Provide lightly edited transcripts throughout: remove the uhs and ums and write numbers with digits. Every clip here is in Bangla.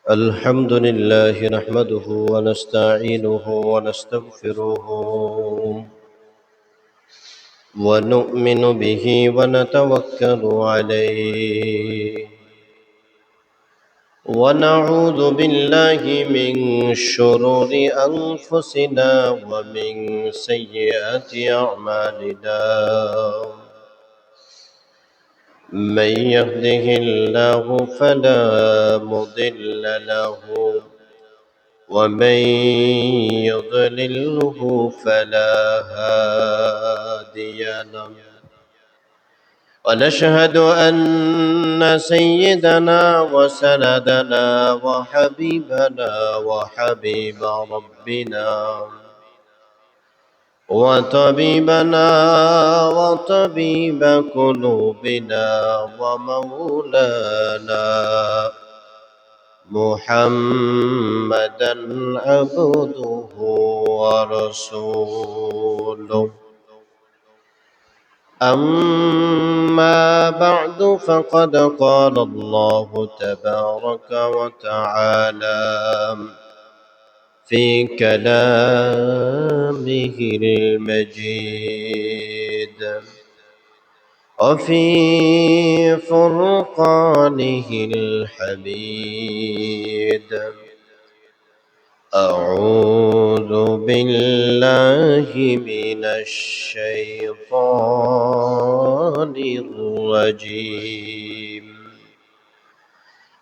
الحمد لله نحمده ونستعينه ونستغفره ونؤمن به ونتوكل عليه ونعوذ بالله من شرور أنفسنا ومن سيئات أعمالنا من يهده الله فلا مضل له ومن يضلله فلا هادي له ونشهد أن سيدنا وسندنا وحبيبنا وحبيب ربنا وطبيبنا وطبيب قلوبنا ومولانا محمدا عبده ورسوله أما بعد فقد قال الله تبارك وتعالى في كلامه المجيد وفي فرقانه الحميد أعوذ بالله من الشيطان الرجيم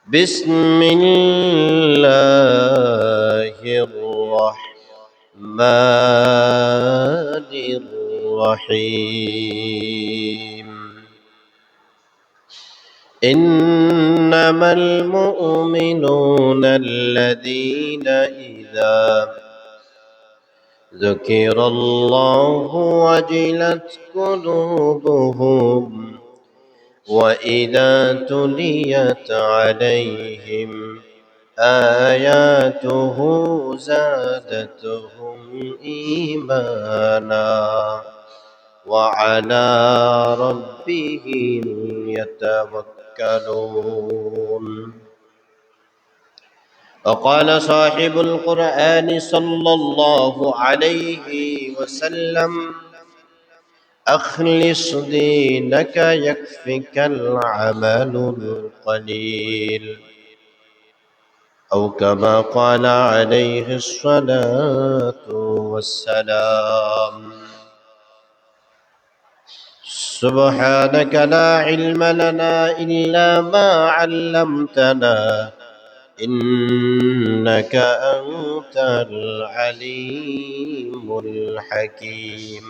بسم الله الرحمن الرحيم إنما المؤمنون الذين إذا ذكر الله وجلت قلوبهم وإذا تليت عليهم آياته زادتهم إيمانا وعلى ربهم يتوكلون وقال صاحب القرآن صلى الله عليه وسلم أخلص دينك يكفك العمل القليل أو كما قال عليه الصلاة والسلام سبحانك لا علم لنا إلا ما علمتنا إنك أنت العليم الحكيم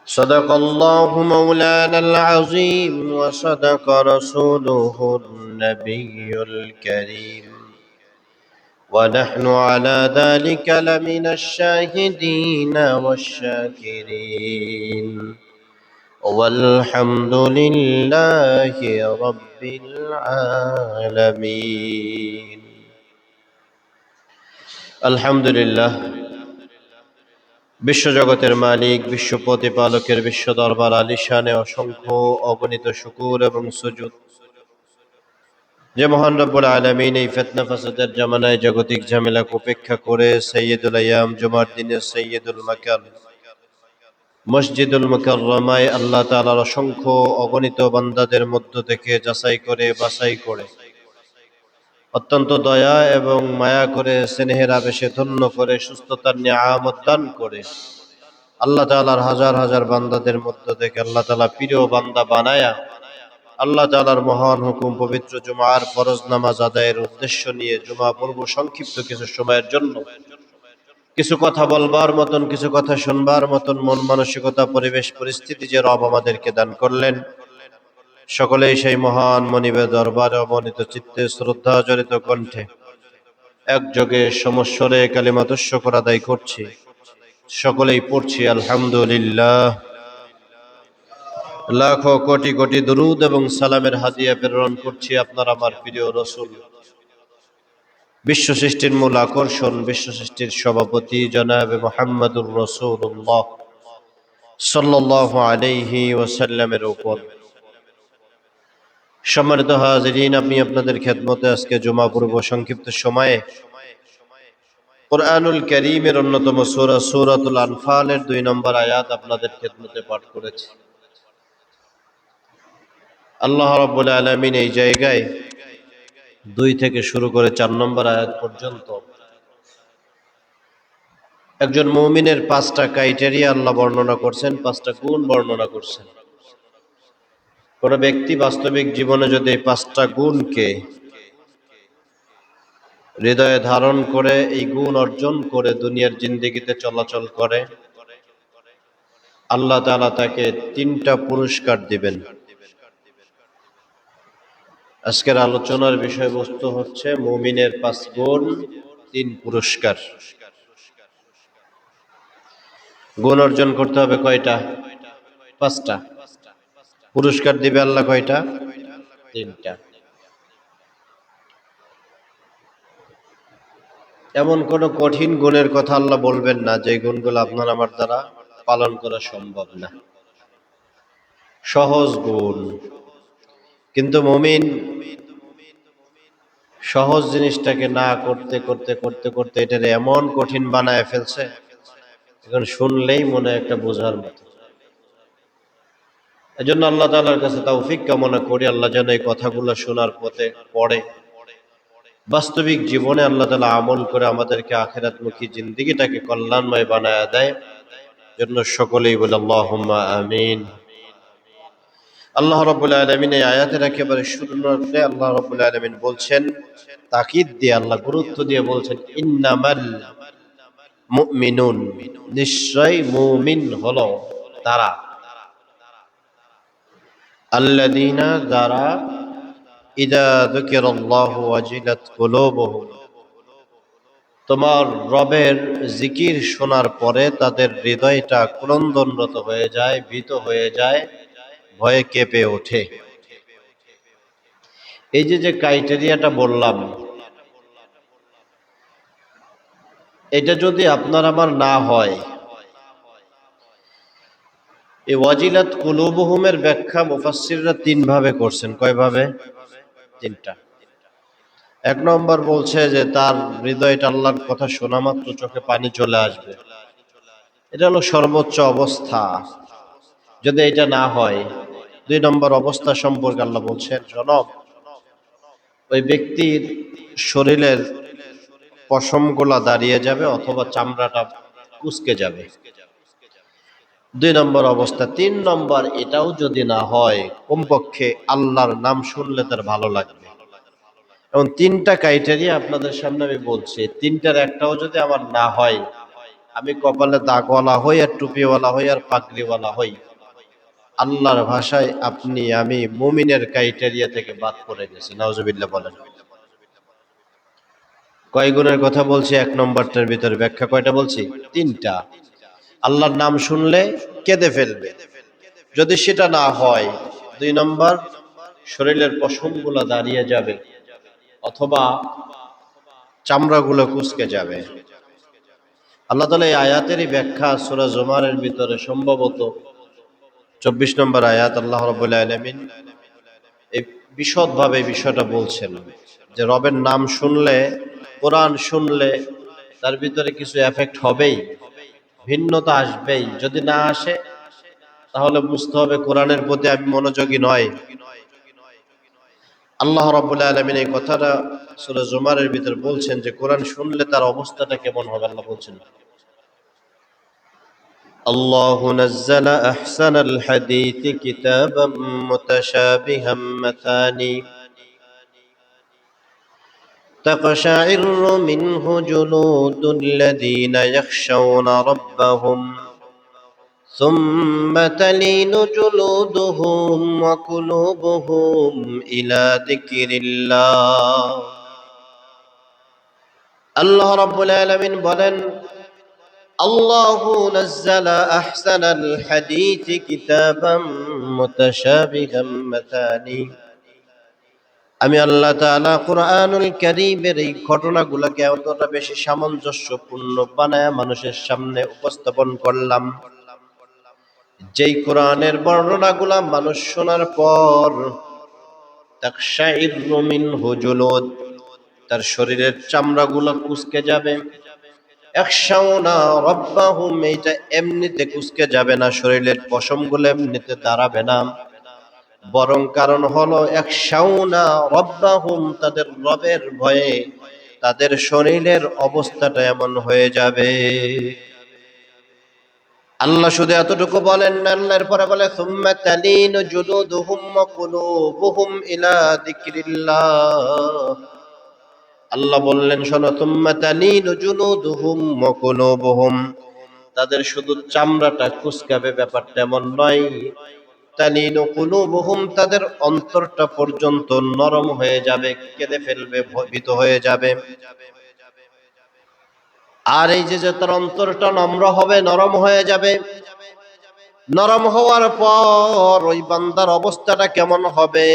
صدق الله مولانا العظيم وصدق رسوله النبي الكريم ونحن على ذلك لمن الشاهدين والشاكرين والحمد لله رب العالمين الحمد لله বিশ্বজগতের মালিক বিশ্ব প্রতিপালকের বিশ্ব দরবার আলিশানে অসংখ্য অগণিত শুকুর এবং সুজুদ যে মহান রব্বুল আলামিন এই ফিতনা ফাসাদের জামানায় জাগতিক ঝামেলাকে উপেক্ষা করে সাইয়্যিদুল আইয়াম জুমার দিনে সাইয়্যিদুল মাকান মসজিদুল মুকাররমায় আল্লাহ তাআলার অসংখ্য অগণিত বান্দাদের মধ্য থেকে যাচাই করে বাছাই করে অত্যন্ত দয়া এবং মায়া করে স্নেহের আবেশে ধন্য করে সুস্থতার নিয়ামত দান করে আল্লাহ তাআলার হাজার হাজার বান্দাদের মধ্য থেকে আল্লাহ তাআলা প্রিয় বান্দা বানায়া আল্লাহ তাআলার মহান হুকুম পবিত্র জুমার ফরজ নামাজ আদায়ের উদ্দেশ্য নিয়ে জুমা পর্ব সংক্ষিপ্ত কিছু সময়ের জন্য কিছু কথা বলবার মতন কিছু কথা শুনবার মতন মন মানসিকতা পরিবেশ পরিস্থিতি যে রব আমাদেরকে দান করলেন সকলেই সেই মহান মনিবের দরবারে অবনীত চিত্তে শ্রদ্ধা জড়িত কণ্ঠে একযোগে সমস্বরে কালিমাতুশ শুকর আদায় করছি সকলেই পড়ছি আলহামদুলিল্লাহ লাখো কোটি কোটি দুরূদ এবং সালামের হাদিয়া প্রেরণ করছি আপনার আমার প্রিয় রাসূল বিশ্ব সৃষ্টির মূল আকর্ষণ বিশ্ব সৃষ্টির সভাপতি জনাবে মুহাম্মদুর রাসূলুল্লাহ সাল্লাল্লাহু আলাইহি ওয়াসাল্লামের উপর সম্মানিত হাজিরিন, আমি আপনাদের খেদমতে আজকে জুমা পূর্ব সংক্ষিপ্ত সময়ে কুরআনুল কারীমের অন্যতম সূরা সূরাতুল আনফালের 2 নম্বর আয়াত আপনাদের খেদমতে পাঠ করেছি। আল্লাহ রাব্বুল আলামিন এই জায়গায় 2 থেকে শুরু করে 4 নম্বর আয়াত পর্যন্ত একজন মুমিনের 5টা ক্রাইটেরিয়া আল্লাহ বর্ণনা করছেন, 5টা গুণ বর্ণনা করছেন। কোন ব্যক্তি বাস্তবিক জীবনে যদি এই 5টা গুণকে হৃদয়ে ধারণ করে, এই গুণ অর্জন করে দুনিয়ার জিন্দেগিতে চলাচল করে, আল্লাহ তাআলা তাকে 3টা পুরস্কার দিবেন। আজকের আলোচনার বিষয়বস্তু হচ্ছে মুমিনের 5 গুণ, 3 পুরস্কার। গুণ অর্জন করতে হবে কয়টা? 5টা। পুরস্কার দিবে আল্লাহ কয়টা? 3টা। এমন কোন কঠিন গুণের কথা আল্লাহ বলবেন না যে গুণগুলো আপনার আমার দ্বারা পালন করা সম্ভব না। সহজ গুণ। কিন্তু মুমিন সহজ জিনিসটাকে না করতে করতে করতে করতে এটারে এমন কঠিন বানায় ফেলছে, এখন শুনলেই মনে একটা বোঝার মতো। এজন্য আল্লাহ তাআলার কাছে তৌফিক কামনা করি, আল্লাহ যেন এই কথাগুলো শোনার পরে বাস্তবিক জীবনে আল্লাহ তাআলা আমল করে আমাদেরকে আখিরাতমুখী জিন্দেগিটাকে কল্যাণময় বানায় দেয়। জন্য সকলেই বলে আল্লাহুম্মা আমিন। আল্লাহ রাব্বুল আলামিন এই আয়াতের একেবারে শুরুতে আল্লাহ রাব্বুল আলামিন বলছেন, তাকিদ দিয়ে আল্লাহ গুরুত্ব দিয়ে বলছেন, ইন্নামাল মুমিনুন, নিশ্চয় মুমিন হলো তারা, আল্লাযীনা যারা ইযা যুকিরাল্লাহু ওয়াজিলাত কুলুবুহুম, তোমার রবের জিকির শোনার পরে তাদের হৃদয়টা ক্রন্দনরত হয়ে যায়, ভীত হয়ে যায়, ভয়ে কেঁপে ওঠে। এই যে ক্রাইটেরিয়াটা বললাম, এটা যদি আপনার আমার না হয়, এই ওয়াজিলাত কুলুবুহুমের ব্যাখ্যা মুফাসসিররা 3 ভাবে করছেন। কয় ভাবে? 3টা। 1 নম্বর বলছে যে তার হৃদয়টা আল্লাহর কথা শোনা মাত্র চোখে পানি চলে আসবে। এটা হলো সর্বোচ্চ অবস্থা। যদি এটা না হয়, 2 নম্বর অবস্থা সম্পর্কে আল্লাহ বলছেন, জনাব, ওই ব্যক্তির শরীরের পশমগুলা দাঁড়িয়ে যাবে অথবা চামড়াটা কুঁচকে যাবে। 2 নম্বর অবস্থা। 3 নম্বর, এটাও যদি না হয়, কমপক্ষে আল্লাহর নাম শুনলে তার ভালো লাগবে। এবং 3টা ক্রাইটেরিয়া আপনাদের সামনে আমি বলছি, 3টার একটাও যদি আমার না হয়, আমি কপালে দাগওয়ালা হই আর টুপিওয়ালা হই আর পাগড়িওয়ালা হই, আল্লাহর ভাষায় আপনি আমি মুমিনের ক্রাইটেরিয়া থেকে বাদ পড়ে গেছি। নাউজুবিল্লাহ বলেন। কয় গুণের কথা বলছি? 1 নম্বরটার ভিতরে ব্যাখ্যা কয়টা বলছি? 3টা। আল্লাহর নাম শুনলে কেঁদে ফেলবে। যদি সেটা না হয়, 2 নম্বর, শরীরের পশমগুলো দাঁড়িয়ে যাবে অথবা চামড়াগুলো কুঁচকে যাবে। আল্লাহ তাআলা এই আয়াতেরই ব্যাখ্যা সূরা জুমারের ভিতরে সম্ভবত 24 নম্বর আয়াত, আল্লাহ রাব্বুল আলামিন এই বিশদভাবে বিষয়টা বলছেন যে রবের নাম শুনলে, কোরআন শুনলে তার ভিতরে কিছু এফেক্ট হবেই, ভিন্নতা আসবেই। যদি না আসে তাহলে বুঝতে হবে কোরআনের প্রতি আমি মনোযোগী নয়। আল্লাহ রাব্বুল আলামিন এই কথাটা সূরা জুমারের ভিতর বলছেন যে কোরআন শুনলে তার অবস্থাটা কেমন হবে। আল্লাহ বলছেন, আল্লাহু নাযালা আহসানাল হাদীথি কিতাবাম মুতাশাবিহাম মাথানি তাকশাইরু মিনহু জুলুদুল্লাযীনা ইয়াখশাউনা রাব্বাহুম ثم تلين جلودهم وقلوبهم إلى ذكر الله। আল্লাহ রাব্বুল আলামিন বলেন, আল্লাহু নাযালা আহসানাল হাদীথি কিতাবাম মুতাশাবিহাম মাথানি, আমি আল্লাহ তাআলা কুরআনুল কারীমের এই ঘটনাগুলোকে এতটা বেশি সামঞ্জস্যপূর্ণ বানায়া মানুষের সামনে উপস্থাপন করলাম, যেই কোরআনের বর্ণনাগুলা মানুষ শোনার পর তাকশাইরু মিনহু জুলুদ, তার শরীরের চামড়াগুলো কুঁচকে যাবে। ইয়াখশাউনা রাব্বাহুম, এইটা এমনিতে কুঁচকে যাবে না, শরীরের পশমগুলো এমনিতে দাঁড়াবে না, বরং কারণ হলো ইয়াখশাউনা রাব্বাহুম, তাদের রবের ভয়ে তাদের শরীরের অবস্থাটা এমন হয়ে যাবে। আল্লাহ শুধু এতটুকু বলেন না, আল্লাহর পরে বলে সুম্মা তালিনু জুলুদুহুম ওয়া কুলুবুহুম ইলা যিকরিল্লাহ। আল্লাহ বললেন শোনো, সুম্মা তালিনু জুলুদুহুম ওয়া কুলুবুহুম, তাদের শুধু চামড়াটা কুঁচকাবে ব্যাপারটা এমন নয়। তালিনু কুলুবুহুম, তাদের অন্তরটা পর্যন্ত নরম হয়ে যাবে, কেঁদে ফেলবে, ভীত হয়ে যাবে। আর এই যে তার অন্তরটা নম্র হবে, নরম হয়ে যাবে, নরম হওয়ার পর ওই বান্দার অবস্থাটা কেমন হবে?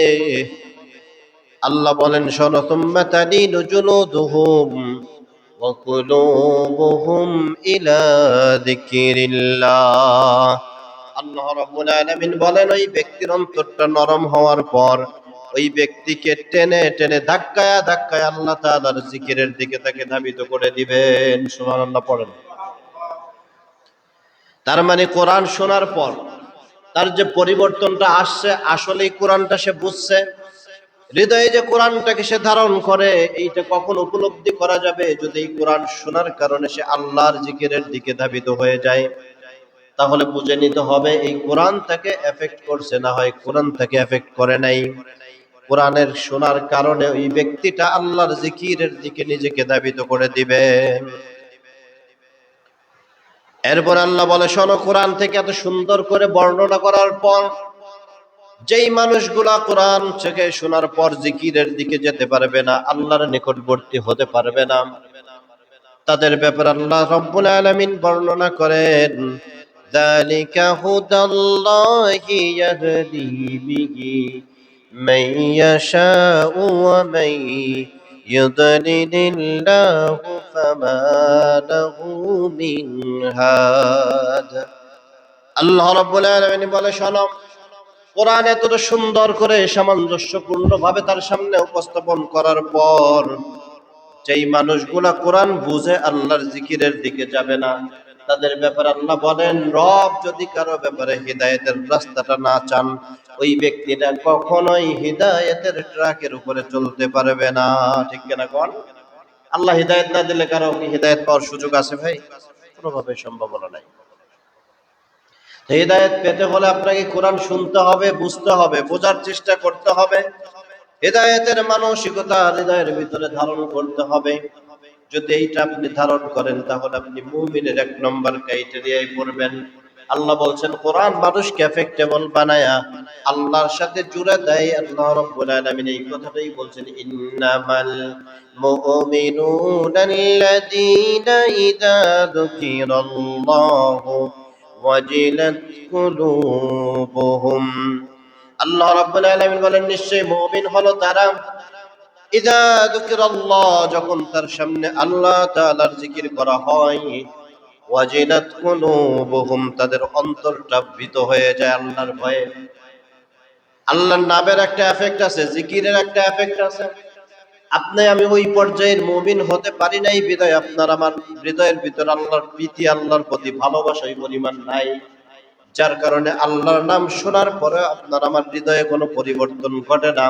আল্লাহ বলেন শোনো, সুম্মা তালিনু জুলুদুহুম ওয়া কুলুবুহুম ইলা যিকরিল্লাহ। আল্লাহ রাব্বুল আলামিন বলেন ওই ব্যক্তির অন্তরটা নরম হওয়ার পর ওই ব্যক্তিকে টেনে টেনে ধাক্কায়া ধাক্কায়া আল্লাহ তাআলার জিকিরের দিকে তাকে ধাবিত করে দিবেন। সুবহানাল্লাহ পড়েন। তার মানে কোরআন শোনার পর তার যে পরিবর্তনটা আসছে, আসলেই কোরআনটা সে বুঝছে, হৃদয়ে যে কোরআনটাকে সে ধারণ করে, এইটা কখন উপলব্ধি করা যাবে? যদি এই কোরআন শোনার কারণে সে আল্লাহর জিকিরের দিকে ধাবিত হয়ে যায়, তাহলে বুঝে নিতে হবে এই কোরআন তাকে এফেক্ট করছে, না হয় কোরআন তাকে এফেক্ট করে নাই। কোরআনের শোনার কারণে ওই ব্যক্তিটা আল্লাহর জিকিরের দিকে নিজেকে ধাবিত করে দিবে। এরপর আল্লাহ বলে শোনো, কোরআন থেকে এত সুন্দর করে বর্ণনা করার পর যেই মানুষগুলা কোরআন থেকে শোনার পর জিকিরের দিকে যেতে পারবে না, আল্লাহর নিকটবর্তী হতে পারবে না, তাদের ব্যাপারে আল্লাহ রাব্বুল আলামিন বর্ণনা করেন, যালিকা হুদাল্লাহি ইয়াহদি বিহি মান ইয়াশাউ ওয়া মান ইউদ্লিলিল্লাহু ফামা লাহু মিন হাদ। আল্লাহ রাব্বুল আলামিন বলে শোনো, কোরআন এতটা সুন্দর করে সামঞ্জস্যপূর্ণ ভাবে তার সামনে উপস্থাপন করার পর যেই মানুষগুলা কোরআন বুঝে আল্লাহর জিকিরের দিকে যাবে না, তাদের ব্যাপারে আল্লাহ বলেন রব যদি কারো ব্যাপারে হিদায়াতের রাস্তাটা না চান, ওই ব্যক্তিটা কখনোই হিদায়াতের ট্রাকের উপরে চলতে পারবে না। ঠিক কিনা কোন? আল্লাহ হিদায়াত না দিলে কারো কি হিদায়াত পাওয়ার সুযোগ আছে ভাই? কোনোভাবে সম্ভাবনা নাই। হিদায়াত পেতে হলে আপনাকে কোরআন শুনতে হবে, বুঝতে হবে, বোঝার চেষ্টা করতে হবে, হিদায়াতের মানসিকতা হৃদয়ের ভিতরে ধারণ করতে হবে। যদি এইটা আপনি ধারণ করেন, তাহলে আপনি মুমিনের 1 নম্বর ক্রাইটেরিয়ায় পড়বেন। আল্লাহ বলছেন কোরআন মানুষকে এফেক্টেবল বানায়া আল্লাহর সাথে জুড়ে দেয়। আল্লাহ রাব্বুল আলামিন এই কথাটাই বলছেন, ইন্নামাল মুমিনুনা আল্লাযীনা ইযা যুকিরাল্লাহু ওয়াজিলাত কুলুবুহুম। আল্লাহ রাব্বুল আলামিন বলেন নিশ্চয়ই মুমিন হলো তারা, ইযা যুকিরাল্লাহ, যখন তার সামনে আল্লাহ তাআলার জিকির করা হয়, ওয়াজিলাত কুলুবুহুম, তাদের অন্তরটা ভীত হয়ে যায় আল্লাহর ভয়ে। আল্লাহর নামের একটা এফেক্ট আছে, জিকিরের একটা এফেক্ট আছে। আপনি আমি ওই পর্যায়ের মুমিন হতে পারি নাই বিধায় আপনার আমার হৃদয়ের ভিতর আল্লাহর প্রীতি, আল্লাহর প্রতি ভালোবাসা এই পরিমাণ নাই, যার কারণে আল্লাহর নাম শোনার পরে আপনার আমার হৃদয়ে কোনো পরিবর্তন ঘটে না।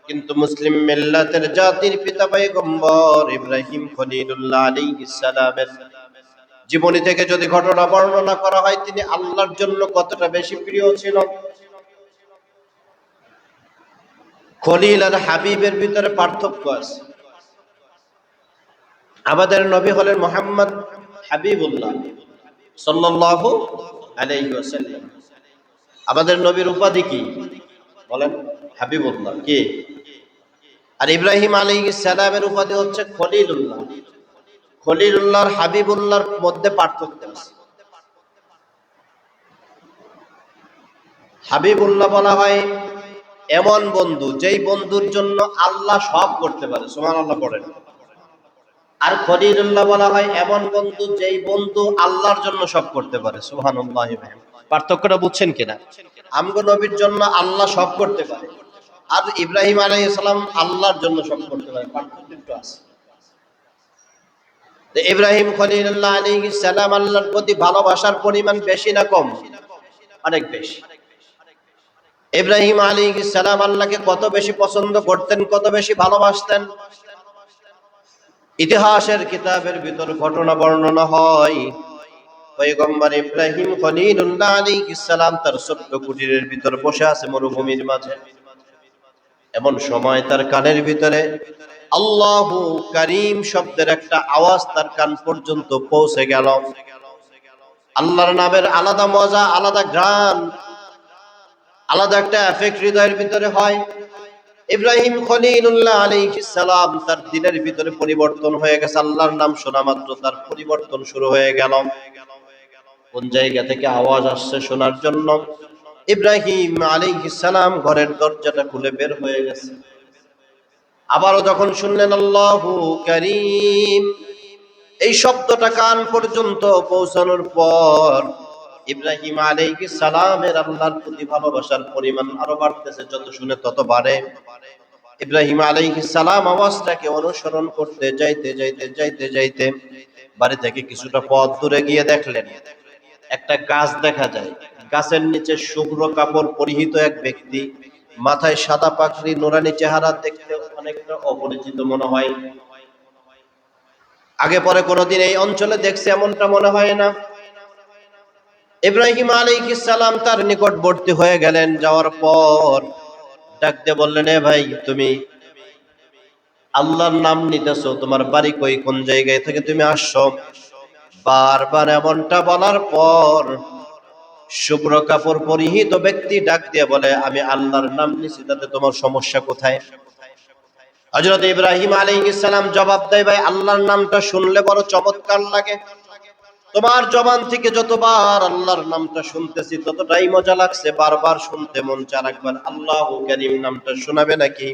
কিন্তু মুসলিম মিল্লাতের জাতির পিতা পয়গম্বর ইব্রাহিম খলিলুল্লাহ আলাইহিস সালামের জীবনী থেকে যদি ঘটনা বর্ণনা করা হয়, তিনি আল্লাহর জন্য কতটা বেশি প্রিয় ছিল। খলিল আর হাবিবের ভিতরে পার্থক্য আছে। আমাদের নবী হলেন মুহাম্মদ হাবিবুল্লাহ সাল্লাল্লাহু আলাইহি ওয়াসাল্লাম। আমাদের নবীর উপাধি কি বলেন? হাবিবুল্লাহ। কি? আর ইব্রাহিম আলাইহিস সালামের উপাধি হচ্ছে খলিলুল্লাহ। খলিলুল্লাহ আর হাবিবুল্লাহর মধ্যে পার্থক্য আছে। হাবিবুল্লাহ বলা হয় এমন বন্ধু যেই বন্ধুর জন্য আল্লাহ সব করতে পারে, সুবহানাল্লাহ পড়েন। আর খলিলুল্লাহ বলা হয় এমন বন্ধু যেই বন্ধু আল্লাহর জন্য সব করতে পারে, সুবহানাল্লাহ। পার্থক্যটা বুঝছেন কিনা? আমগো নবীর জন্য আল্লাহ সব করতে পারে, আর ইব্রাহিম আলাইহিস সালাম আল্লাহর জন্য সব করতে পারে, পার্থক্য একটু আছে। তো ইব্রাহিম খলিলুল্লাহ আলাইহিস সালাম আল্লাহর প্রতি ভালোবাসার পরিমাণ বেশি না কম? অনেক বেশি। ইব্রাহিম আলাইহিস সালাম আল্লাহকে কত বেশি পছন্দ করতেন, কত বেশি ভালোবাসতেন। ইতিহাসের কিতাবের ভিতর ঘটনা বর্ণনা হয়, পয়গম্বর ইব্রাহিম খলিলুল্লাহ আলাইহিস সালাম তার ছোট্ট কুটিরের ভিতর বসে আছে মরুভূমির মাঝে। এমন সময় তার কানের ভিতরে আল্লাহু কারীম শব্দের একটা আওয়াজ তার কান পর্যন্ত পৌঁছে গেল। আল্লাহর নামের আলাদা মজা, আলাদা ঘ্রাণ, আলাদা একটা এফেক্ট হৃদয়ের ভিতরে হয়। ইব্রাহিম খলিলুল্লাহ আলাইহিস সালাম তার দিলের ভিতরে পরিবর্তন হয়ে গেছে। আল্লাহর নাম শোনা মাত্র তার পরিবর্তন শুরু হয়ে গেল। কোন জায়গা থেকে আওয়াজ আসছে শোনার জন্য ইব্রাহিম আলাইহিস সালাম ঘরের দরজাটা খুলে বের হয়ে গেছে। আবারও যখন শুনলেন আল্লাহু কারীম এই শব্দটা কান পর্যন্ত পৌঁছানোর পর ইব্রাহিম আলাইহিস সালামের আল্লাহর প্রতি ভালোবাসার পরিমাণ আরো বাড়তেছে, যত শুনে তত বাড়ে। ইব্রাহিম আলাইহিস সালাম আওয়াজটাকে অনুসরণ করতে যাইতে যাইতে যাইতে যাইতে বাড়ি থেকে কিছুটা পথ দূরে গিয়ে দেখলেন একটা গাছ দেখা যায়। গাছের নিচে শুভ্র কাপড় পরিহিত এক ব্যক্তি, মাথায় সাদা পাগড়ি, নুরানি চেহারা, দেখতে অনেকটা অপরিচিত মনে হয়। আগে পরে কোনোদিন এই অঞ্চলে দেখছে এমনটা মনে হয় না। ইব্রাহিম আলাইহিস সালাম তার নিকটবর্তী হয়ে গেলেন। যাওয়ার পর ডাক দিয়ে বললেন, এ ভাই, তুমি আল্লাহর নাম নিতেছো, তোমার বাড়ি কই, কোন জায়গায় থেকে তুমি আসছো? বারবার এমনটা বলার পর শুভ্র কাপড় পরিহিত ব্যক্তি ডাক দিয়ে বলে, আমি আল্লাহর নাম নিছি, তাতে তোমার সমস্যা কোথায়? হযরত ইব্রাহিম আলাইহিস সালাম জবাব দেয়, ভাই, আল্লাহর নামটা শুনলে বড় চমৎকার লাগে। তোমার জবান থেকে যতবার আল্লাহর নামটা শুনতেছি ততটাই মজা লাগছে, বারবার শুনতে মন চায়। একবার আল্লাহু কারীম নামটা শোনাবে নাকি?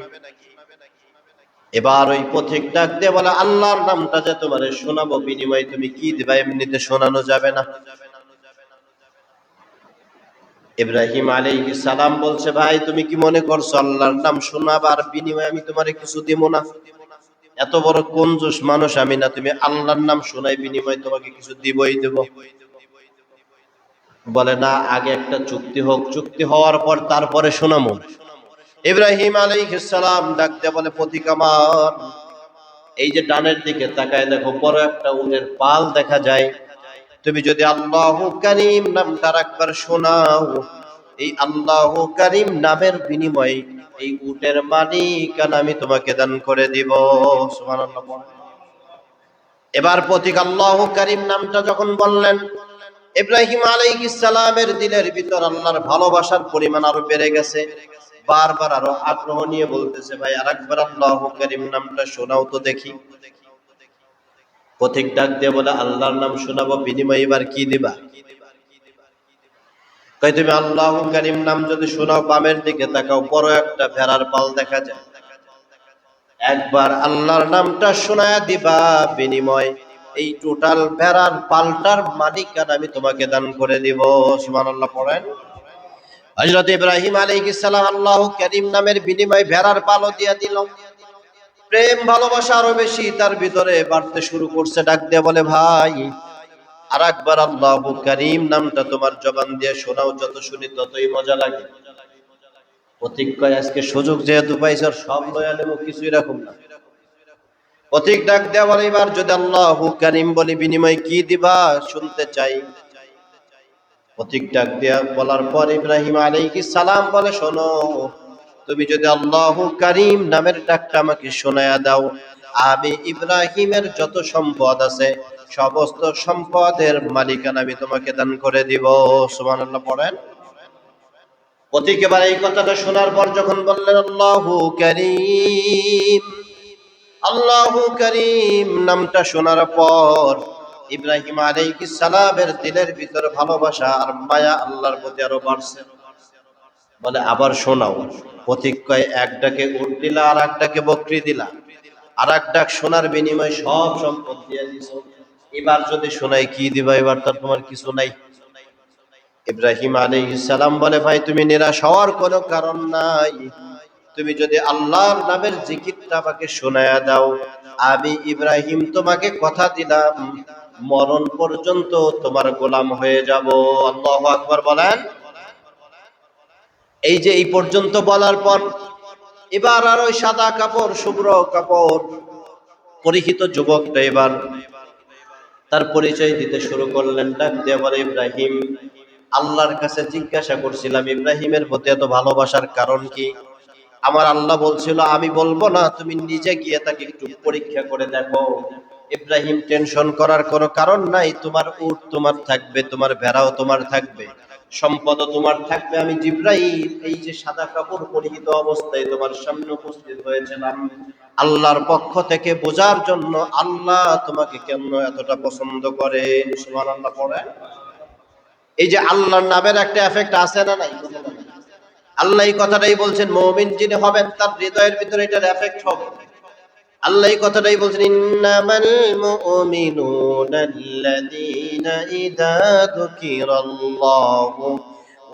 এবার ওই পথিক ডাক দিয়ে বলে, আল্লাহর নামটা যে তোমারে শোনাবো, বিনিময়ে তুমি কি দিবা? এমনিতে শোনানো যাবে না। ইব্রাহিম আলাইহিস সালাম বলছে, ভাই, তুমি কি মনে করছো আল্লাহর নাম শোনাবার বিনিময়ে আমি তোমারে কিছু দিব না? এত বড় কঞ্জুস মানুষ আমি না, তুমি আল্লাহর নাম শোনাই বিনিময়ে তোমাকে কিছু দিবই দেব? বলে, না, আগে একটা চুক্তি হোক, চুক্তি হওয়ার পর তারপরে শোনামো। ইব্রাহিম আলাইহিস সালাম ডাক দিয়ে বলে, পথিক আমার, এই যে ডানের দিকে তাকায় দেখো, বড় একটা উটের পাল দেখা যায়। তুমি যদি আল্লাহু কারীম নামটা একবার শোনাও, এই আল্লাহু কারীম নামের বিনিময়ে এই উটের মালিকানা আমি তোমাকে দান করে দিব। সুবহানাল্লাহ। এবার পথিক আল্লাহু কারীম নামটা যখন বললেন, ইব্রাহিম আলাইহিস সালামের দিলের ভিতর আল্লাহর ভালোবাসার পরিমাণ আরো বেড়ে গেছে। বারবার আরো আগ্রহ নিয়ে বলতেছে, ভাই, আরেকবার আল্লাহু কারীম নামটা শোনাও তো দেখি। পথিক ডাক দিয়ে বলে, আল্লাহর নাম শোনাবো, বিনিময়ে এবার কি দিবা? কই, তুমি আল্লাহু কারীম নাম যদি শোনাও, বামের দিকে তাকাও, বড় একটা ভেড়ার পাল দেখা যায়। একবার আল্লাহর নামটা শোনায়া দিবা, বিনিময় এই টোটাল ভেড়ার পালটার মালিকানা আমি তোমাকে দান করে দিব। সুবহানাল্লাহ পড়েন। হযরত ইব্রাহিম আলাইহিস সালাম আল্লাহু কারীম নামের বিনিময়ে ভেড়ার পালও দিয়া দিল। প্রেম ভালোবাসা আরো বেশি তার ভিতরে বাড়তে শুরু করছে। ডাক দিয়ে বলে, ভাই, আর একবার আল্লাহু কারীম নামটা তোমার জবান দিয়ে শোনাও, যত শুনি ততই মজা লাগে। পথিক কয়, আজকে সুযোগ যেহেতু পাইছ, সব লয়া নেব, কিছুই রাখুম না। পথিক ডাক দেয়া বলে, এবার যদি আল্লাহু কারীম বলি, বিনিময় কি দিবা শুনতে চাই। পথিক ডাক দেয়া বলার পর ইব্রাহিম আলাইহিস সালাম বলে, শোনো, তুমি যদি আল্লাহু কারীম নামের ডাকটা আমাকে শোনায়া দাও, আমি ইব্রাহিমের যত সম্পদ আছে সমস্ত সম্পদের মালিকানা আমি তোমাকে দান করে দিব। সুবহানাল্লাহ পড়েন। পথিক এবার এই কথাটা শোনার পর যখন বললেন আল্লাহু কারীম, আল্লাহু কারীম নামটা শোনার পর ইব্রাহিম আলাইহিস সালামের দিলের ভিতর ভালোবাসা আর মায়া আল্লাহর প্রতি আরো বাড়ছে। বলে, আবার শোনাও। পথিক কয়, এক ডাকে উট দিলা, আর এক ডাকে বকরি দিলা, আর এক ডাক শোনার বিনিময়ে সব সম্পদ দিয়ে দিছো, এবার যদি শোনাই কি দিবা? এবার তো তোমার কিছু নাই। ইব্রাহিম আলাইহিস সালাম বলে, ভাই, তুমি নিরাশ হওয়ার কোনো কারণ নাই। তুমি যদি আল্লাহর নামের জিকিরটা আমাকে শোনায়া দাও, আমি ইব্রাহিম তোমাকে কথা দিলাম মরণ পর্যন্ত তোমার গোলাম হয়ে যাব। আল্লাহু আকবার বলেন। এই যে এই পর্যন্ত বলার পর এবার আর ওই সাদা কাপড়, শুভ্র কাপড় পরিহিত যুবকটা এবার তার পরিচয় দিতে শুরু করলেন। ডাক দিয়ে বলে, ইব্রাহিম, আল্লাহর কাছে জিজ্ঞাসা করছিলাম ইব্রাহিমের প্রতি এত ভালোবাসার কারণ কি? আমার আল্লাহ বলছিল আমি বলবো না, তুমি নিজে গিয়ে তাকে একটু পরীক্ষা করে দেখো। ইব্রাহিম, টেনশন করার কোনো কারণ নাই, তোমার উট তোমার থাকবে, তোমার ভেড়াও তোমার থাকবে, সম্পদও তোমার থাকবে। আমি জিব্রাইল এই যে সাদা কাপড় পরিহিত অবস্থায় তোমার সামনে উপস্থিত হয়েছিলাম আল্লাহর পক্ষ থেকে বোঝার জন্য আল্লাহ তোমাকে কেন এতটা পছন্দ করেন। সুবহানাল্লাহ পড়েন। এই যে আল্লাহর নামের একটা এফেক্ট আছে না নাই? আল্লাহ এই কথাটাই বলছেন, মুমিন যিনি হবেন তার হৃদয়ের ভিতরে এটার এফেক্ট হবে। আল্লাহ এই কথাটাই বলছেন, ইন্নামাল মুমিনুনা আল্লাযীনা ইযা যুকিরাল্লাহু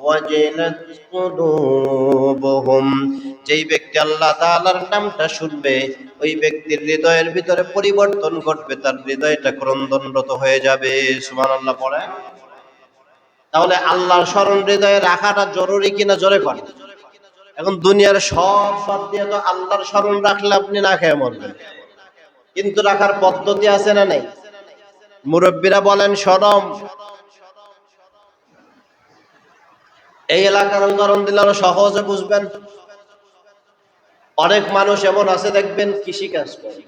ওয়াজিলাত কুলুবুহুম। যেই ব্যক্তি আল্লাহ তাআলার নামটা শুনবে ওই ব্যক্তির হৃদয়ের ভিতরে পরিবর্তন ঘটবে, তার হৃদয়টা ক্রন্দনরত হয়ে যাবে। সুবহানাল্লাহ পড়ে। তাহলে আল্লাহর স্মরণ হৃদয়ে রাখাটা জরুরি কিনা জোরে করেন। এখন দুনিয়ার সব বাদ দিয়ে তো আল্লাহর স্মরণ রাখলে আপনি না খেয়ে মরবেন, কিন্তু রাখার পদ্ধতি আছে না নাই? মুরব্বীরা বলেন শরম। এই এলাকার উদাহরণ দিলে আরো সহজে বুঝবেন। অনেক মানুষ এমন আছে দেখবেন কৃষি কাজ করে,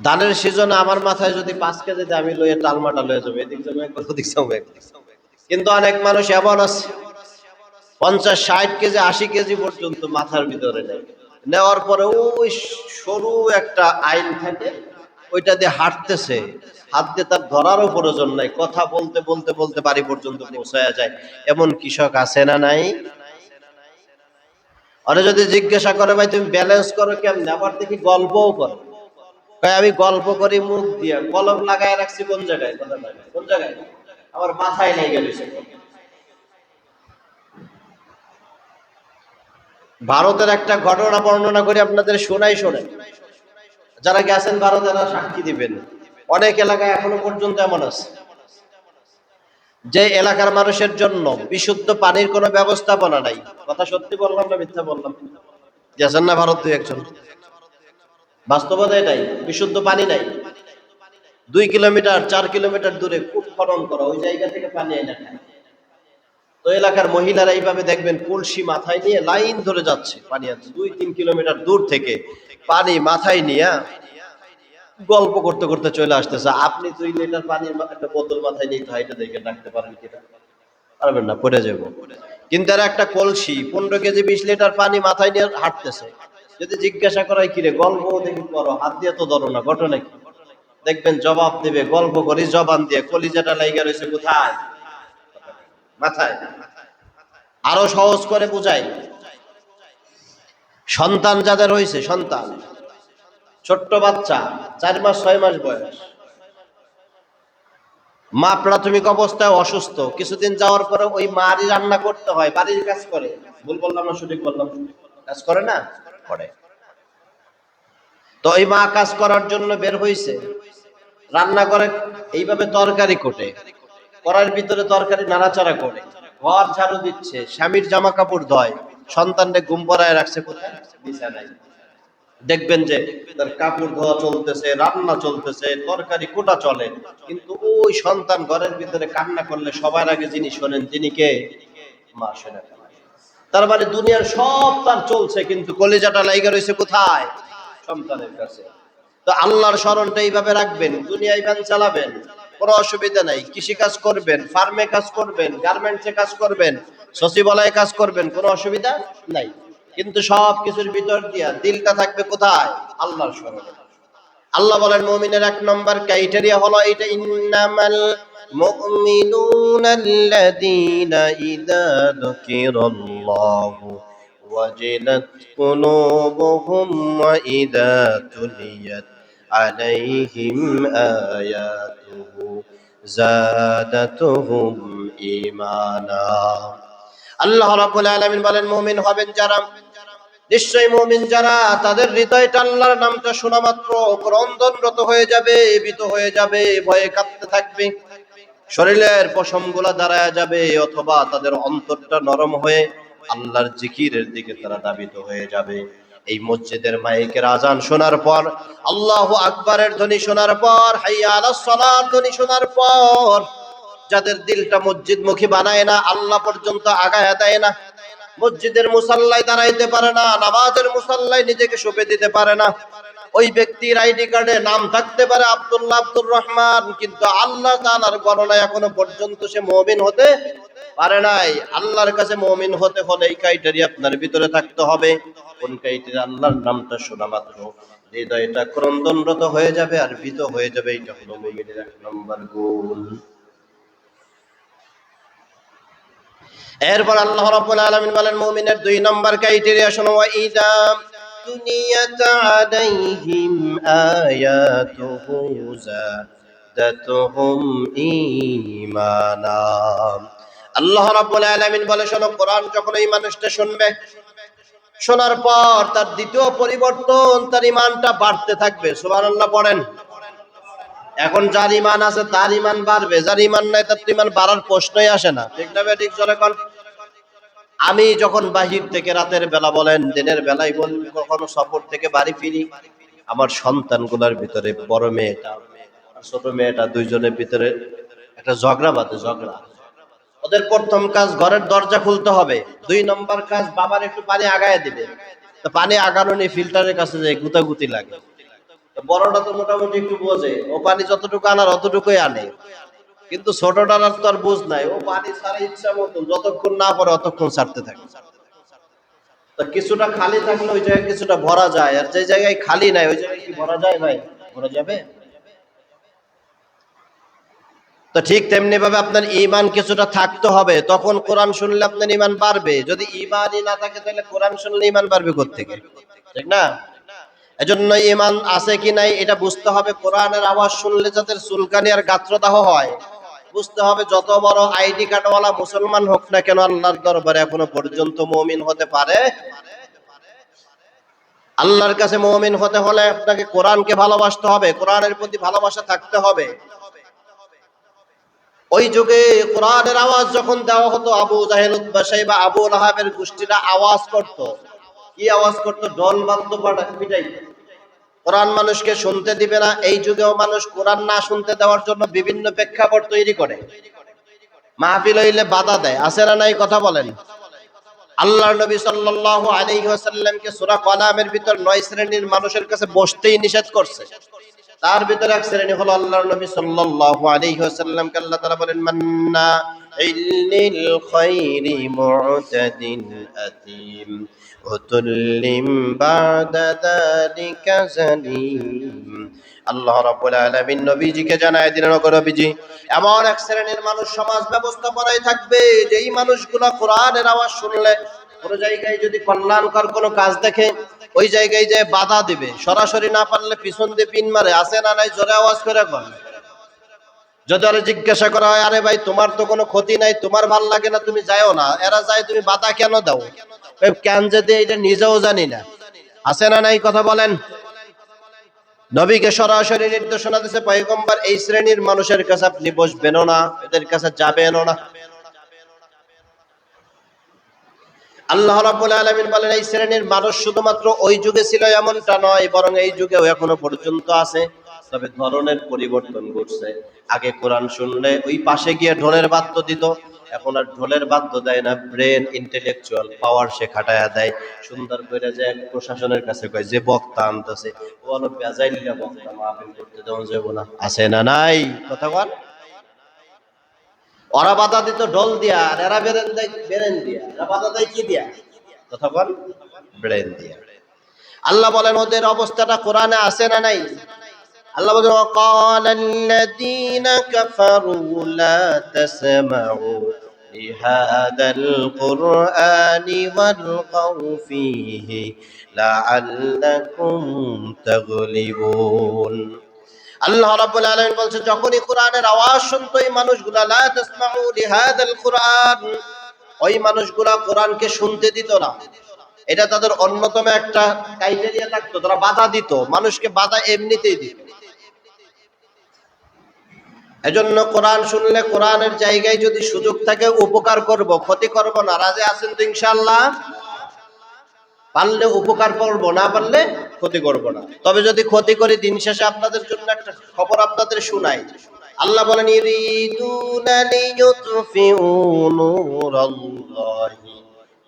ধানের সিজনে আমার মাথায় যদি 5 কেজি দেয় আমি লইয়ে টালমাটা লয়ে যাবো, এদিক যাবো একবার ওদিক যাবো একবার। কিন্তু অনেক মানুষ এমন আছে 50-60 কেজি 80 কেজি পর্যন্ত মাথার ভিতরে নেয়, নেওয়ার পরে ওই সরু একটা আইন থাকে ওইটা দিয়ে হাঁটতেছে, হাত দিয়ে তার ধরারও প্রয়োজন নাই, কথা বলতে বলতে বলতে বাড়ি পর্যন্ত পৌঁছায়া যায়। এমন কৃষক আছে না নাই? ওরা যদি জিজ্ঞাসা করে, ভাই তুমি ব্যালেন্স করো কেমনে, আবার দেখি গল্পও করো। ভাই আমি গল্প করি মুখ দিয়ে, কলম লাগায় রাখছি কোন জায়গায়, কোন জায়গায়, আমার মাথায় লেগে গেছে। ভারতের একটা ঘটনা বর্ণনা করে আপনাদের শোনাই, শোনেন। যারা গেছেন ভারতে তারা সাক্ষী দিবেন। অনেক এলাকায় এখনো পর্যন্ত এমন আছে যে এলাকার মানুষের জন্য বিশুদ্ধ পানির কোনো ব্যবস্থাপনা নাই। কথা সত্যি বললাম না মিথ্যা বললাম? গেছেন না ভারত 2-1 জন? বাস্তবতা এটাই, বিশুদ্ধ পানি নাই। 2 কিলোমিটার 4 কিলোমিটার দূরে কূপ খনন করা, ওই জায়গা থেকে পানি এনে খায়। তো এলাকার মহিলারা এইভাবে দেখবেন কলসি মাথায় নিয়ে লাইন ধরে যাচ্ছে পানি আনছে, 2-3 কিলোমিটার দূর থেকে পানি মাথায় নিয়ে গল্প করতে করতে চলে আসতেছে। আপনি 2 লিটার পানির একটা বোতল মাথায় নিয়ে হাইটে দেখে রাখতে পারেন কিনা? পারবেন না, পড়ে যাবো। কিন্তু এরা একটা কলসি 15 কেজি 20 লিটার পানি মাথায় নিয়ে হাঁটতেছে। যদি জিজ্ঞাসা করাই কিরে গল্প দেখি করো, হাত দিয়ে তো ধরো না, ঘটনা কি? দেখবেন জবাব দেবে, গল্প করি জবান দিয়ে, কলিজাটা লাইগা রয়েছে কোথায়? মাথায়। আরো সহজ করে বুঝাই, সন্তান যাদের হয়েছে, সন্তান ছোট্ট বাচ্চা 4 মাস 6 মাস বয়স, মা প্রাথমিক অবস্থায় অসুস্থ, কিছুদিন যাওয়ার পরে ওই মারই রান্না করতে হয়, বাড়ির কাজ করে। ভুল বললাম না সঠিক বললাম? কাজ করে না? করে। তো ওই মা কাজ করার জন্য বের হইছে, রান্না করে, এইভাবে তরকারি কোটে, করার ভিতরে তরকারি নাড়াচাড়া করে, ঘর ঝাড়ু দিচ্ছে, স্বামীর জামা কাপড় ধয়, সন্তানকে ঘুম পড়ায় রাখছে কোথায়? বিছানায়। দেখবেন যে তার কাপড় ধোয়া চলতেছে, রান্না চলতেছে, তরকারি কোটা চলে, কিন্তু ওই সন্তান ঘরের ভিতরে কান্না করলে সবার আগে যিনি শোনেন তিনি কে? মা শোনেন। তার মানে দুনিয়ার সব তার চলছে, কিন্তু কলিজাটা লাইগা রয়েছে কোথায়? সন্তানের কাছে। তো আল্লাহর স্মরণটা এইভাবে রাখবেন, দুনিয়ায় ভ্যান চালাবেন, কোনো অসুবিধা নাই, কৃষি কাজ করবেন, ফার্মে কাজ করবেন, গার্মেন্টসে কাজ করবেন, সচিবালয়ে কাজ করবেন, কোনো অসুবিধা নাই। কিন্তু সব কিছুর ভিতর দিয়া দিলটা থাকবে কোথায়? আল্লাহর স্মরণে। আল্লাহ বলেন মুমিনের 1 নম্বর ক্রাইটেরিয়া হলো এটা, ইন্নামাল মুমিনুনাল্লাযীনা ইযা যুকিরাল্লাহু ওয়াজিলাত কুলুবুহুম ওয়া ইযা তুলিয়াত আলাইহিম আয়াতুহু যাদাতুহুম ঈমানা। আল্লাহ রাব্বুল আলামিন বলেন মুমিন হবেন যারা, নিশ্চয়ই মুমিন যারা, তাদের হৃদয়টা আল্লাহর নামটা শোনা মাত্র ক্রন্দনরত হয়ে যাবে, ভীত হয়ে যাবে, ভয়ে কাঁপতে থাকবে, শরীরের পশমগুলা দাঁড়ায় যাবে, অথবা তাদের অন্তরটা নরম হয়ে আল্লাহর জিকিরের দিকে তারা ধাবিত হয়ে যাবে। এই মসজিদের মাইকের আজান শোনার পর, আল্লাহু আকবারের ধ্বনি শোনার পর, হাইয়া আলাস সালাত ধ্বনি শোনার পর, যাদের দিলটা মসজিদমুখী বানায় না, আল্লাহ পর্যন্ত আগায় দেয় না, মসজিদের মুসাল্লায় দাঁড়াইতে পারে না, নামাজের মুসাল্লায় নিজেকে সঁপে দিতে পারে না, ওই ব্যক্তির আইডি কার্ডে নাম থাকতে পারে আব্দুল্লাহ, আব্দুর রহমান, কিন্তু আল্লাহ তাআলার গণনায় এখনো পর্যন্ত সে মুমিন হতে পারে নাই। আল্লাহর কাছে মুমিন হতে হলে এই ক্রাইটেরিয়া আপনার ভিতরে থাকতে হবে। কোন ক্রাইটেরিয়া? আল্লাহর নামটা শোনা মাত্র হৃদয়টা ক্রন্দনরত হয়ে যাবে আর ভীত হয়ে যাবে। এটা হলো মুমিনের এক নম্বর গুণ। এরপর আল্লাহ রাব্বুল আলামিন বলেন মুমিনের দুই নম্বর ক্রাইটেরিয়া শোনো, ওয়াইদা তুনিয়াত আলাইহিম আয়াতুহু যাদাতুহুম ঈমানা। আল্লাহ রাব্বুল আলামিন বলে শোনো, কোরআন যখন এই মানুষটা শুনবে, শোনার পর তার দ্বিতীয় পরিবর্তন, তার ঈমানটা বাড়তে থাকবে। সুবহানাল্লাহ পড়েন। এখন যার ঈমান আছে তার ঈমান বাড়বে, যার ঈমান নাই তার ঈমান বাড়ার প্রশ্নই আসে না। ঠিক না ঠিক জোরে কোন। আমি যখন বাহির থেকে রাতের বেলা বলেন দিনের বেলায় বলেন, কখনো সফর থেকে বাড়ি ফিরি, আমার সন্তানগুলোর ভিতরে বড় মেয়েটা আর ছোট মেয়েটা, দুইজনের ভিতরে একটা ঝগড়া বাঁধে। ঝগড়া, ওদের প্রথম কাজ ঘরের দরজা খুলতে হবে, দুই নম্বর কাজ বাবার একটু পানি আগায় দিবে। তো পানি আগানো নিয়ে ফিল্টারের কাছে যায়, গুতাগুতি লাগে। তো বড়টা তো মোটামুটি একটু বোঝে, ও পানি যতটুকু আনার অতটুকুই আনে, কিন্তু ছোটটার তো আর বুঝ নাই, ও পানি ছাড়া ইচ্ছা মতো যতক্ষণ না পড়ে অতক্ষণ ছাড়তে থাকে। তো কিছুটা খালি থাকলে ওই জায়গায় কিছুটা ভরা যায়, আর যে জায়গায় খালি নাই ওই জায়গায় কি ভরা যায় ভাই? ভরা যাবে? তো ঠিক তেমনি ভাবে আপনার ঈমান কিছুটা থাকতে হবে, তখন কোরআন শুনলে আপনার ঈমান বাড়বে। যদি ঈমানই না থাকে তাহলে কোরআন শুনলে ঈমান বাড়বে কোত্থেকে? ঠিক না? এজন্য ঈমান আছে কি নাই এটা বুঝতে হবে। কোরআনের আওয়াজ শুনলে যাদের চুলকানি আর গাত্রদাহ হয়, বুঝতে হবে যত বড় আইডি কার্ডওয়ালা মুসলমান হোক না কেন, আল্লাহর দরবারে এখনো পর্যন্ত মুমিন হতে পারে। আল্লাহর কাছে মুমিন হতে হলে আপনাকে কোরআনকে ভালোবাসতে হবে, কোরআনের প্রতি ভালোবাসা থাকতে হবে। ওই যুগে কোরআনের আওয়াজ যখন দেওয়া হতো, আবু জাহেল, উতবা, সাইবা, আবু লাহাবের গোষ্ঠীরা আওয়াজ করত। কি আওয়াজ করত? ঢোল বাদ্য পিটাইতো। কোরআন মানুষকে শুনতে দিবে না। এই যুগেও মানুষ কোরআন না শুনতে দেওয়ার জন্য বিভিন্ন প্রেক্ষাপট তৈরি করে, মাহফিল হইলে বাধা দেয়। আছে না নাই? কথা বলেন। আল্লাহর নবী সাল্লাল্লাহু আলাইহি ওয়াসাল্লামকে সূরা কলামের ভিতর 9 শ্রেণীর মানুষের কাছে বসতেই নিষেধ করছে। তার ভিতরে এক শ্রেণী হলো আল্লাহর নবী সাল্লাল্লাহু আলাইহি ওয়াসাল্লামকে আল্লাহ তাআলা বলেন মান্না ইল্লিল খাইরি মু'তাদিন আতিম উতুল্লিম বাদা যালিকা জালিম। আল্লাহ রাব্বুল আলামিন নবীজিকে জানায় দিলেন, ওগো নবীজি, এমন এক শ্রেণীর মানুষ সমাজ ব্যবস্থাপনায় থাকবে যেই মানুষগুলো কোরআনের আওয়াজ শুনলে কোন জায়গায় যদি কল্যাণকর কোনো কাজ দেখে ওই জায়গায় যে বাধা দিবে, সরাসরি না পারলে পিছন দিয়ে পিন মারে। আছে না নাই? জোরে আওয়াজ করে বল। যদি আরে জিজ্ঞাসা করা হয়, আরে ভাই তোমার তো কোনো ক্ষতি নাই, তোমার ভাল লাগে না, তুমি যাও না, এরা যায়, তুমি বাধা কেন দাও? কেন যে দেয় এটা নিজেও জানি না। আছে না নাই? কথা বলেন। নবীকে সরাসরি নির্দেশনা দিয়েছে পয়গম্বর, এই শ্রেণীর মানুষের কাছে আপনি বসবেনও না, এদের কাছে যাবেনও না। আল্লাহ রাব্বুল আলামিন বলেন এই শ্রেণীর মানুষ শুধুমাত্র ওই যুগে ছিল এমনটা নয়, বরং এই যুগেও এখনো পর্যন্ত আছে, তবে ধরনের পরিবর্তন ঘটছে। আগে কোরআন শুনলে ওই পাশে গিয়ে ঢোলের বাদ্য দিত, এখন আর ঢোলের বাদ্য দেয় না, ব্রেন ইন্টেলেকচুয়াল পাওয়ার সে খাটায়া দেয়। সুন্দর করে যে প্রশাসনের কাছে কয় যে বক্তা আনতেছে ও হলো বেজাইলিয়া বক্তা, মাহফিল করতে দেওয়া যাবে না। আছে না নাই? কথা বল। ওরা বাধা দিত ঢোল দিয়া, আর এরা বেরেন দিয়া। এরা বাধা দেয় কি দিয়া? কথা বল। ব্রেন দিয়া। আল্লাহ বলেন ওদের অবস্থাটা কোরআনে আছে না নাই? আল্লাহ বলেন ওয়াকালাল্লাযীনা কাফারু লা তাসমাউ লিহাদাল কুরআনি ওয়ালগাউ ফীহি লাআল্লাকুম তাগলিবুন। আল্লাহ রাব্বুল আলামিন বলছে যখনই কোরআনের আওয়াজ শুনতো এই মানুষগুলা, লা তাসমাউ লিহাদাল কুরআন, ওই মানুষগুলা কোরআনকে শুনতে দিত না। এটা তাদের অন্যতম একটা ক্রাইটেরিয়া থাকতো, তারা বাধা দিত, মানুষকে বাধা এমনিতেই দিত। এজন্য কোরআন শুনলে কোরআনের জায়গায় যদি সুযোগ থাকে উপকার করব, ক্ষতি করব না। রাজি আছেন তো ইনশাআল্লাহ? পারলে উপকার করব, না পারলে ক্ষতি করব না। তবে যদি ক্ষতি করি, দিন শেষে আপনাদের জন্য একটা খবর আপনাদের শোনাই। আল্লাহ বলেন, ইরিদুনা লিইউতফিউ নূরাল্লাহি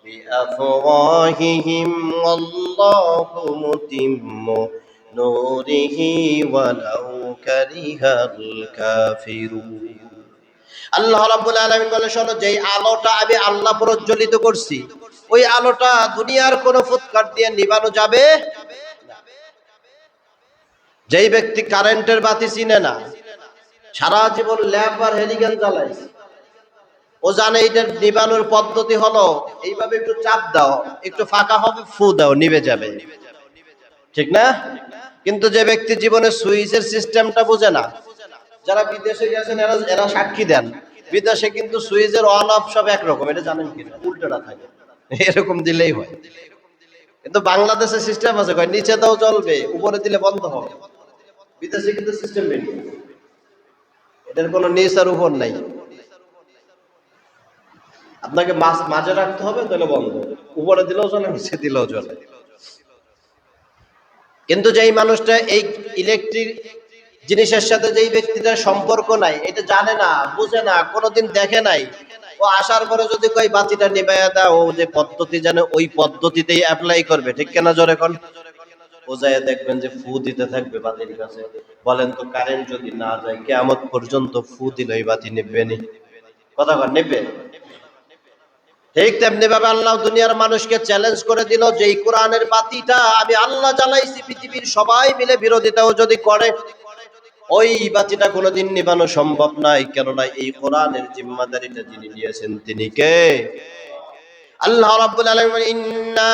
বিআফওয়াহিহিম ওয়াল্লাহু মুতিম্মু নূরিহি ওয়ালাউ কারিহাল কাফিরুন। আল্লাহ রাব্বুল আলামিন বলে, শোনো, যেই আলোটা আমি আল্লাহ প্রজ্বলিত করছি, ওই আলোটা দুনিয়ার কোন ফুৎকার দিয়ে নিভানো যাবে না। যেই ব্যক্তি কারেন্টের বাতি চিনে না, সারা জীবন ল্যাম্প আর হেলিকেন চালাইছে, ও জানে এটার নিভানোর পদ্ধতি হলো এইভাবে একটু চাপ দাও, একটু ফাঁকা হবে, ফু দাও, নিভে যাবে, ঠিক না? কিন্তু যে ব্যক্তি জীবনে সুইচের সিস্টেমটা বোঝে না, যারা বিদেশে গেছেন এরা সাক্ষী দেন, বিদেশে কিন্তু সুইচের অন অফ সব একরকম, এটা জানেন কিনা? উল্টোটা থাকে, এরকম দিলেই হয়। কিন্তু বাংলাদেশের সিস্টেম আছে, কয় নিচে দাও জ্বলবে, উপরে দিলে বন্ধ হবে। বিদেশে কিন্তু সিস্টেম বেরিয়ে, এটার কোনো নিচ আর উপর নাই। আপনাকে মাঝে রাখতে হবে, তাহলে বন্ধ, উপরে দিলেও চলে, নিচে দিলেও চলে। কিন্তু যেই মানুষটা এই ইলেকট্রিক জিনিসের সাথে যেই ব্যক্তিটার সম্পর্ক নাই, এটা জানে না, বুঝে না, কোনোদিন দেখে নাই, ও আসার পরে যদি কই বাতিটা নিভাইয়া দাও, ও যে পদ্ধতি জানে ওই পদ্ধতিতেই অ্যাপ্লাই করবে, ঠিক কেনা জোরে কোন? ও যায় দেখবেন যে ফু দিতে থাকবে বাতির কাছে। বলেন তো, কারেন্ট যদি না যায় কিয়ামত পর্যন্ত ফু দিলে ওই বাতি নিভবে নি? কথা কর, নিভবে? ঠিক তেমনি ভাবে আল্লাহ দুনিয়ার মানুষকে চ্যালেঞ্জ করে দিল যে এই কোরআনের বাতিটা আমি আল্লাহ জ্বালাইছি, পৃথিবীর সবাই মিলে বিরোধিতাও যদি করে, ওই বাতিটা কোনোদিন নিভানো সম্ভব নাই। কেননা এই কোরআনের জিম্মাদারিটা যিনি নিয়েছেন তিনি কে? আল্লাহ রাব্বুল আলামিন, ইন্না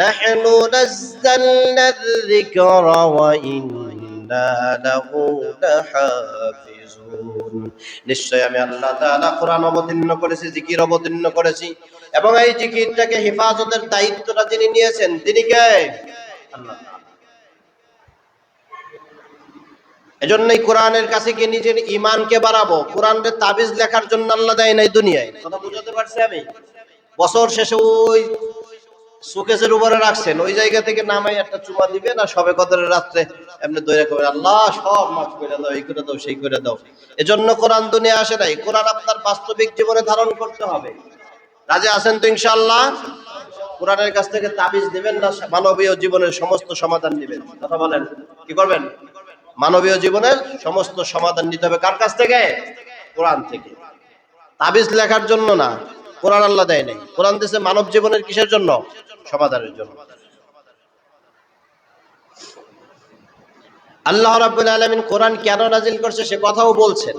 নাহনু নাযালনা যিকরা ওয়া ইন্না লাহু লাহাফিজুন। নিশ্চয় আমি আল্লাহ তাআলা কোরআন অবতীর্ণ করেছি, জিকির অবতীর্ণ করেছি, এবং এই জিকিরটাকে হেফাজতের দায়িত্বটা যিনি নিয়েছেন তিনি কে? আল্লাহ। এজন্যই কোরআনের কাছে গিয়ে নিজের ইমানকে বাড়াবো। কোরআনের তাবিজ লেখার জন্য আল্লাহ দেয় নাই দুনিয়ায়। কথা বুঝাতে পারছি আমি? বছর শেষে ওই সুকেসের উপরে রাখছেন, ওই জায়গা থেকে নামাই একটা চুমা দিবে না, সবে কদরের রাত্রে এমনি দইরা কবে আল্লাহ সব মাফ করে দাও, এই করে দাও, সেই করে দাও। এজন্য কোরআন দুনিয়া আসে নাই। কোরআন আপনার বাস্তবিক জীবনে ধারণ করতে হবে। রাজি আছেন তো ইনশাআল্লাহ? কোরআনের কাছ থেকে তাবিজ দিবেন না, মানবীয় জীবনের সমস্ত সমাধান দিবেন। কথা বলেন, কি করবেন? মানবীয় জীবনের সমস্ত সমাধান নিতে হবে কার কাছ থেকে? কোরআন থেকে। তাবিজ লেখার জন্য না, কোরআন আল্লাহ দেয় নাই। কোরআন দিয়েছে মানব জীবনের কিসের জন্য? সমাধানের জন্য। আল্লাহ রাব্বুল আলামিন কোরআন কেন নাজিল করছে সে কথাও বলছেন।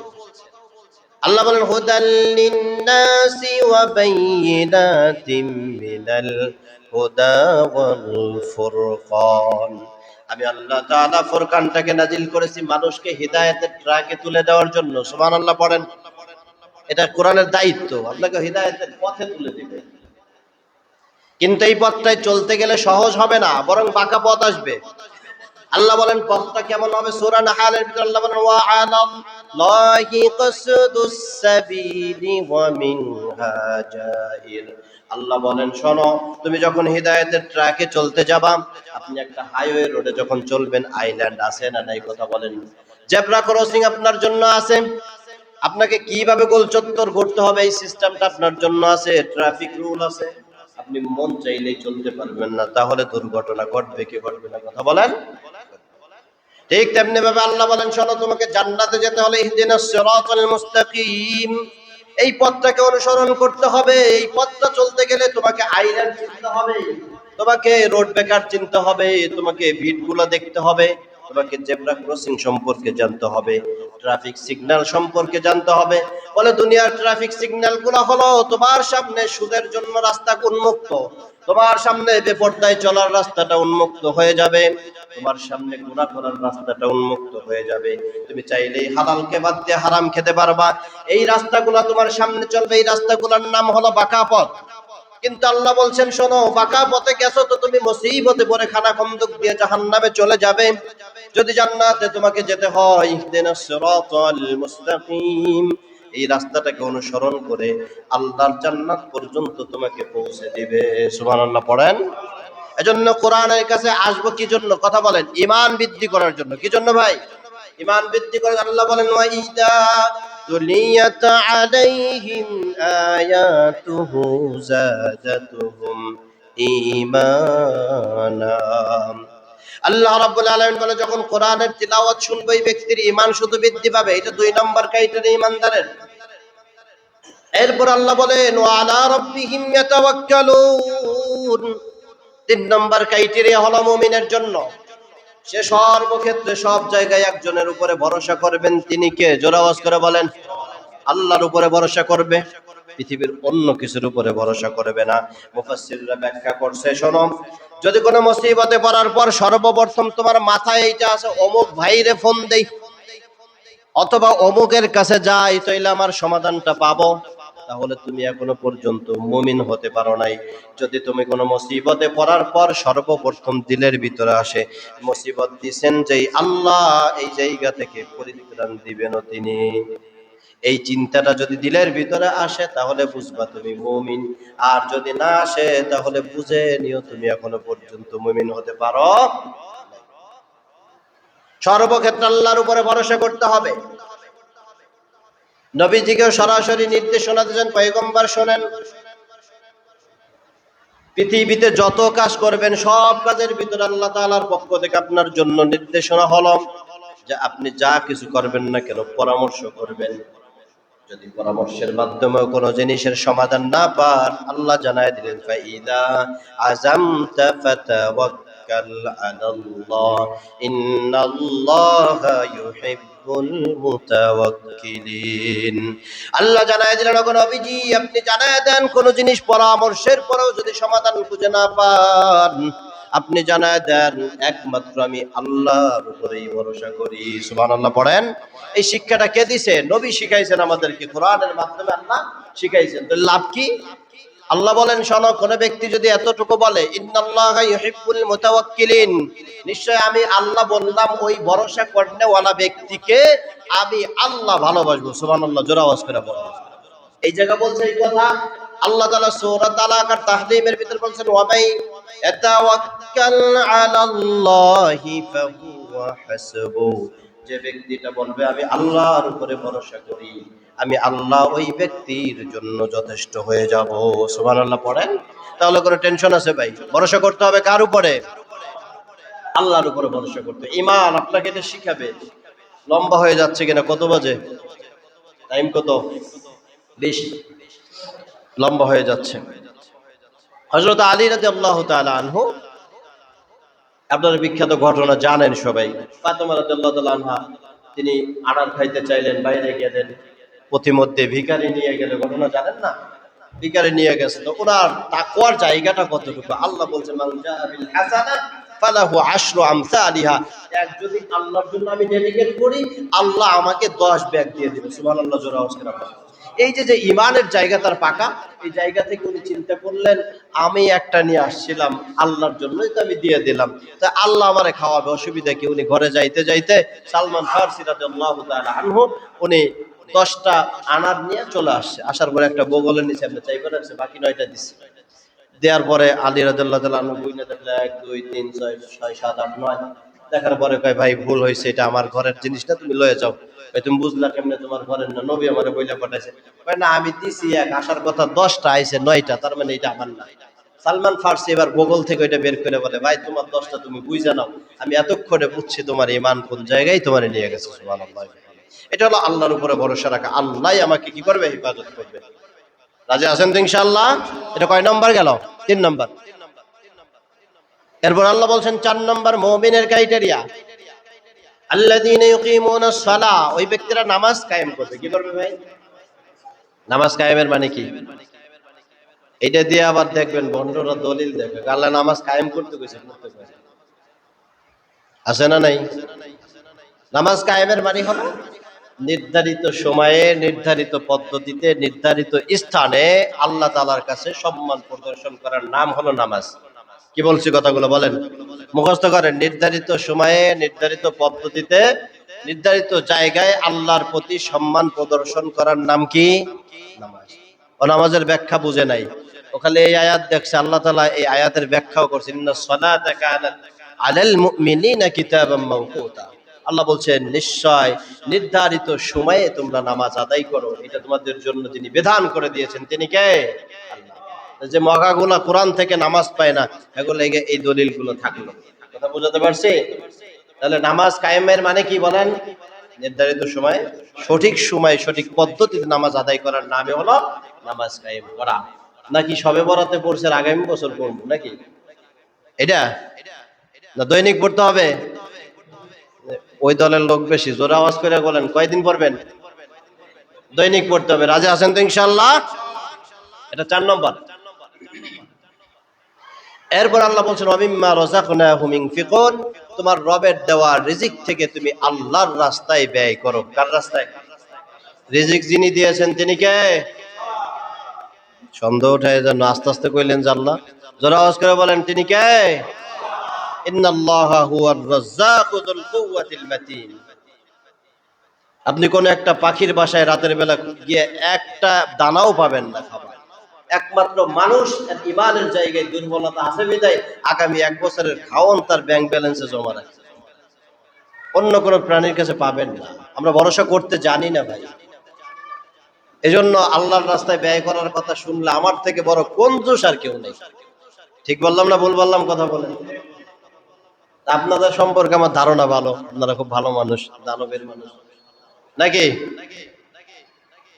আল্লাহ বলেন, হুদাল লিন্নাসি ওয়া বাইয়িনাতিম মিনাল হুদা ওয়াল ফুরকান। আমি আল্লাহ তাআলা ফুরকানটাকে নাজিল করেছি মানুষকে হিদায়াতের ট্র্যাকে তুলে দেওয়ার জন্য। সুবহানাল্লাহ পড়েন। এটা কোরআনের দায়িত্ব, আপনাকে হিদায়াতের পথে তুলে দিবে। কিন্তু এই পথটায় চলতে গেলে সহজ হবে না, বরং বাঁকা পথ আসবে। আল্লাহ বলেন পথটা কেমন হবে? সূরা নাহলের ভিতরে আল্লাহ বলেন, ওয়া আলাল্লাহি কাসদুস সাবিলি ওয়া মিনহা জাইর। আল্লাহ বলেন, শোনো, তুমি যখন হিদায়াতের ট্র্যাকে চলতে যাবা, আপনি একটা হাইওয়ে রোডে যখন চলবেন, আইল্যান্ড আছে না নাই? কথা বলেন। জেব্রা ক্রসিং আপনার জন্য আছে, আপনাকে কিভাবে গোল চত্বর ঘুরতে হবে এই সিস্টেমটা আপনার জন্য আছে, ট্রাফিক রুল আছে। আপনি মন চাইলেই চলতে পারবেন না, তাহলে দুর্ঘটনা ঘটবে কি ঘটবে না? কথা বলেন। ঠিক তেমনি ভাবে আল্লাহ বলেন, শোনো, তোমাকে জান্নাতে যেতে হলে ইহদিনাস সিরাতাল মুস্তাকিম, এই পথটাকে অনুসরণ করতে হবে। এই পথটা চলতে গেলে তোমাকে আইল্যান্ড চিনতে হবে, তোমাকে রোড বেকার চিনতে হবে, তোমাকে ভিড়গুলো দেখতে হবে, তোমাকে জেব্রা ক্রসিং সম্পর্কে জানতে হবে, ট্রাফিক সিগন্যাল সম্পর্কে জানতে হবে। বলে দুনিয়ার ট্রাফিক সিগন্যাল গুলো হলো তোমার সামনে সুদের জন্য রাস্তা উন্মুক্ত, তোমার সামনে বেপরদায় চলার রাস্তাটা উন্মুক্ত হয়ে যাবে, তোমার সামনে গুনাহ করার রাস্তাটা উন্মুক্ত হয়ে যাবে। তুমি চাইলেই হালালকে বাদ দিয়ে হারাম খেতে পারবা। এই রাস্তাগুলো তোমার সামনে চলবে, এই রাস্তাগুলোর নাম হলো বাঁকা পথ। কিন্তু আল্লাহ বলছেন শোনো, বাঁকা পথে গেছো তো তুমি মুসিবতে পড়ে খানা খন্দক দিয়ে জাহান্নামে চলে যাবে। যদি জান্নাতে তোমাকে যেতে হয়, ইহদিনাস সিরাতাল মুস্তাকিম, এই রাস্তাটাকে অনুসরণ করে আল্লাহর জান্নাত পর্যন্ত তোমাকে পৌঁছে দিবে। সুবহানাল্লাহ পড়েন। এজন্য কোরআনের কাছে আসবো কি জন্য? কথা বলেন। ঈমান বৃদ্ধি করার জন্য। কি জন্য ভাই? ঈমান বৃদ্ধি করে। আল্লাহ বলেন ওয়া ইদা তুলিয়াত আলাইহিম আয়াতুহু যাদাতুহুম ঈমানা। আল্লাহ রাব্বুল আলামিন বলে যখন কোরআনের তিলাওয়াত শুনবে এই ব্যক্তির ঈমান শুধু বৃদ্ধি পাবে। এটা 2 নম্বর ক্রাইটেরিয়া ঈমানদারের। এরপর আল্লাহ বলেন ওয়া আলা রাব্বিহিম ইয়াতাওয়াক্কালুন। 3 নম্বর ক্রাইটেরিয়া হলো মুমিনের জন্য, সে সর্বক্ষেত্রে সব জায়গায় একজনের উপরে ভরসা করবেন। তিনি কে? জোরে আওয়াজ করে বলেন। আল্লাহর উপরে ভরসা করবে, পৃথিবীর অন্য কিছুর উপরে ভরসা করবে না। মুফাসসিররা ব্যাখ্যা করছে শোনো, যদি কোনো মুসিবতে পড়ার পর সর্বপ্রথম তোমার মাথায় এইটা আছে অমুক ভাইরে ফোন দেই অথবা অমুকের কাছে যাই তাইলে আমার সমাধানটা পাবো, তাহলে তুমি এখনো পর্যন্ত মুমিন হতে পারো নাই। যদি তুমি কোনো মুসিবতে পড়ার পর সর্বপ্রথম দিলের ভিতরে আসে মুসিবত দিছেন যেই আল্লাহ, এই জায়গা থেকে পরিত্রাণ দিবেন তিনি, এই চিন্তাটা যদি দিলের ভিতরে আসে তাহলে বুঝবা তুমি মুমিন। আর যদি না আসে তাহলে বুঝে নিও তুমি এখনো পর্যন্ত মুমিন হতে পারো। সর্বক্ষেত্রে আল্লাহর উপরে ভরসা করতে হবে। নবীজিকেও সরাসরি নির্দেশনা দিয়েছেন, পয়গম্বর শোনেন, পৃথিবীতে যত কাজ করবেন সব কাজের ভিতরে আল্লাহ তাআলার পক্ষ থেকে আপনার জন্য নির্দেশনা হলো যে আপনি যা কিছু করবেন না কেন পরামর্শ করবেন। যদি পরামর্শের মাধ্যমে কোনো জিনিসের সমাধান না পান, আল্লাহ জানায় দিলেন ফাইদা আযামতা ফাতাওয়াক্কাল আলাল্লাহ ইন্নাল্লাহা ইউহিব্বুল মুতাওয়াক্কিলিন। আল্লাহ জানায় দিলেন ওগো নবীজি, আপনি জানায় দেন কোন জিনিস পরামর্শের পরেও যদি সমাধান খুঁজে না পান, আপনি জানায় দেন একমাত্র আমি আল্লাহর উপরেই ভরসা করি। সুবহানাল্লাহ পড়েন। এই শিক্ষাটা কে দিছে? নবী শিখাইছেন আমাদেরকে, কোরআনের মাধ্যমে আল্লাহ শিখাইছেন। তো লাভ কি? আল্লাহ বলেন শোনো, কোন ব্যক্তি যদি এতটুকু বলে ইন্নাল্লাহা ইউহিব্বুল মুতাওয়াক্কিলিন, নিশ্চয় আমি আল্লাহ বললাম ওই ভরসা করনেওয়ালা ব্যক্তিকে আমি আল্লাহ ভালোবাসবো। সুবহানাল্লাহ জোরে আওয়াজ করে বলেন। এই জায়গা বলছে এই কথা আল্লাহ তাআলা সূরা তালাক আর তাহরীমের ভিতর বলছেন ওয়া মাই ইয়াতাওয়াক্কাল আলাল্লাহি ফাহুয়া হাসবু, যে ব্যক্তিটা বলবে আমি আল্লাহর উপরে ভরসা করি, আমি আল্লাহ ওই ব্যক্তির জন্য যথেষ্ট হয়ে যাব। সুবহানাল্লাহ পড়েন। তাহলে কোনো টেনশন আছে ভাই? ভরসা করতে হবে কার উপরে? আল্লাহর উপরে ভরসা করতে। ঈমান আপনাকে এটা শিখাবে। লম্বা হয়ে যাচ্ছে কিনা? কত বাজে? টাইম কত? 20 লম্বা হয়ে যাচ্ছে। হযরত আলী রাদিয়াল্লাহু তাআলা আনহু, আপনারা বিখ্যাত ঘটনা জানেন সবাই। ফাতেমা রাদিয়াল্লাহু তাআলা আনহা তিনি আনার খাইতে চাইলেন, বাইরে গেলেন, পথিমধ্যে ভিখারি নিয়ে গেলে, ঘটনা জানেন না? ভিখারি নিয়ে গেছে, তো ওনার তাকওয়ার জায়গাটা কতটুকু? আল্লাহ বলছেন মান জাআ বিল হাসানা ফালাহু আশরু আমসালিহা, এক যদি আল্লাহর জন্য আমি ডেডিকেট করি, আল্লাহ আমাকে 10 ব্যাগ দিয়ে দিবে। সুবহানাল্লাহ জোরে আওয়াজ করে বলেন। এই যে ঈমানের জায়গা তার পাকা, এই জায়গা থেকে উনি চিন্তা করলেন আমি একটা নিয়ে আসছিলাম আল্লাহর জন্যই তো আমি দিয়ে দিলাম, তা আল্লাহ আমারে খাওয়াবে, অসুবিধা কি? উনি ঘরে যাইতে যাইতে সালমান ফারসি রাদিয়াল্লাহু তাআলা আনহু উনি 10টা আনার নিয়ে চলে আসছে। আসার পরে একটা বগলের নিচে আপনি চাইবে রাখছে, বাকি 9টা দিচ্ছে। দেওয়ার পরে আলী রাদিয়াল্লাহু তাআলা আনহু বুঝনে দেখলে 1 2 3 4 6 7 8 9 দেখার পরে কয় ভাই ভুল হয়েছে, এটা আমার ঘরের জিনিসটা তুমি লয়ে যাও। তুমি বুঝলা কেমনে তোমার ঘরের না? নবী আমারে বইলা পাঠাইছে। কয় না আমি দিছি এক, আসার কথা 10টা আইছে 9টা, তার মানে এটা আমার না। সালমান ফারসি এবার বগল থেকে ওইটা বের করে বলে ভাই তোমার 10টা তুমি বুঝে নাও, আমি এতক্ষণে বুঝছি তোমার ঈমান কোন জায়গায় তোমারে নিয়ে গেছে। সুবহানাল্লাহ। এটা হলো আল্লাহর উপরে ভরসা রাখা। আল্লাহই আমাকে কি করবে? হেফাজত করবে। রাজি আছেন তো ইনশাআল্লাহ? এটা কয় নাম্বার গেল? 3 নাম্বার। এরপর আল্লাহ বলছেন 4 নাম্বার মুমিনের ক্রাইটেরিয়া, আল্লাযীনা ইউকিমুনাস সালাহ, ওই ব্যক্তিরা নামাজ কায়েম করবে। কি করবে ভাই? নামাজ কায়েমের মানে কি? এটা দিয়ে আবার দেখবেন ভণ্ডরা দলিল দেখবে, আল্লাহ নামাজ কায়েম করতে কইছে, পড়তে কইছে। আছে না নাই? নামাজ কায়েমের মানে হলো নির্ধারিত সময়ে, নির্ধারিত পদ্ধতিতে, নির্ধারিত স্থানে আল্লাহ তাআলার কাছে সম্মান প্রদর্শন করার নাম হলো নামাজ। কি বলছি কথাগুলো বলেন, মুখস্থ করেন। নির্ধারিত সময়ে, নির্ধারিত পদ্ধতিতে, নির্ধারিত জায়গায় আল্লাহর প্রতি সম্মান প্রদর্শন করার নাম কি? নামাজ। ও নামাজের ব্যাখ্যা বুঝে নাই, ওখানে এই আয়াত দেখছে, আল্লাহ তাআলা এই আয়াতের ব্যাখ্যাও করছেন, ইন্নাস সালাতা কানাত আলাল মুমিনিনা কিতাবাম মাওকুতা। আল্লাহ বলছেন নিশ্চয় নির্ধারিত সময়ে তোমরা নামাজ আদায় করো, এটা তোমাদের জন্য যিনি বিধান করে দিয়েছেন তিনি কে? আল্লাহ। যে মগাগুলা কোরআন থেকে নামাজ পায় না, এগুলো এই দলিলগুলো থাকলো। কথা বুঝাতে পারছি? তাহলে নামাজ কায়েমের মানে কি বলেন? নির্ধারিত সময়ে, সঠিক সময়ে, সঠিক পদ্ধতিতে নামাজ আদায় করার নামে হলো নামাজ কায়েম করা। নাকি সবে বরাতে পড়ছে আগামী বছর পড়বো নাকি? এটা না দৈনিক পড়তে হবে? ওই দলের লোক বেশি, জোরে আওয়াজ করে বলেন কয়দিন পড়বেন? দৈনিক পড়তে হবে। রাজি আছেন তো ইনশাআল্লাহ? এটা 4 নম্বর। এরপর আল্লাহ বলছেন ওয়ামিম্মা রাযাকনাহুম ইনফিকুন, তোমার রবের দেওয়া রিজিক থেকে তুমি আল্লাহর রাস্তায় ব্যয় করো। কার রাস্তায়? রিজিক যিনি দিয়েছেন তিনি কে? সন্দেহ উঠায় যেন আস্তে আস্তে কইলেন যে আল্লাহ। জোরে আওয়াজ করে বলেন তিনি কে? ইন্নাল্লাহা হুয়ার রাজ্জাকু যুল কুওয়াতিল মাতিন। আপনি কোন একটা পাখির বাসায় রাতের বেলা গিয়ে একটা দানাও পাবেন না খাবার। একমাত্র মানুষ ইমানের জায়গায় দুর্বলতা আছে বিধায় আগামী 1 বছরের খাওয়ান তার ব্যাংক ব্যালেন্সে জমা রাখছে। অন্য কোনো প্রাণীর কাছে পাবেন না। আমরা ভরসা করতে জানি না ভাই। এজন্য আল্লাহর রাস্তায় ব্যয় করার কথা শুনলে আমার থেকে বড় কঞ্জুস আর কেউ নেই। ঠিক বললাম না ভুল বললাম? কথা বলেন। আপনাদের সম্পর্কে আমার ধারণা ভালো, আপনারা খুব ভালো মানুষ, দানবের মানুষ নাকি?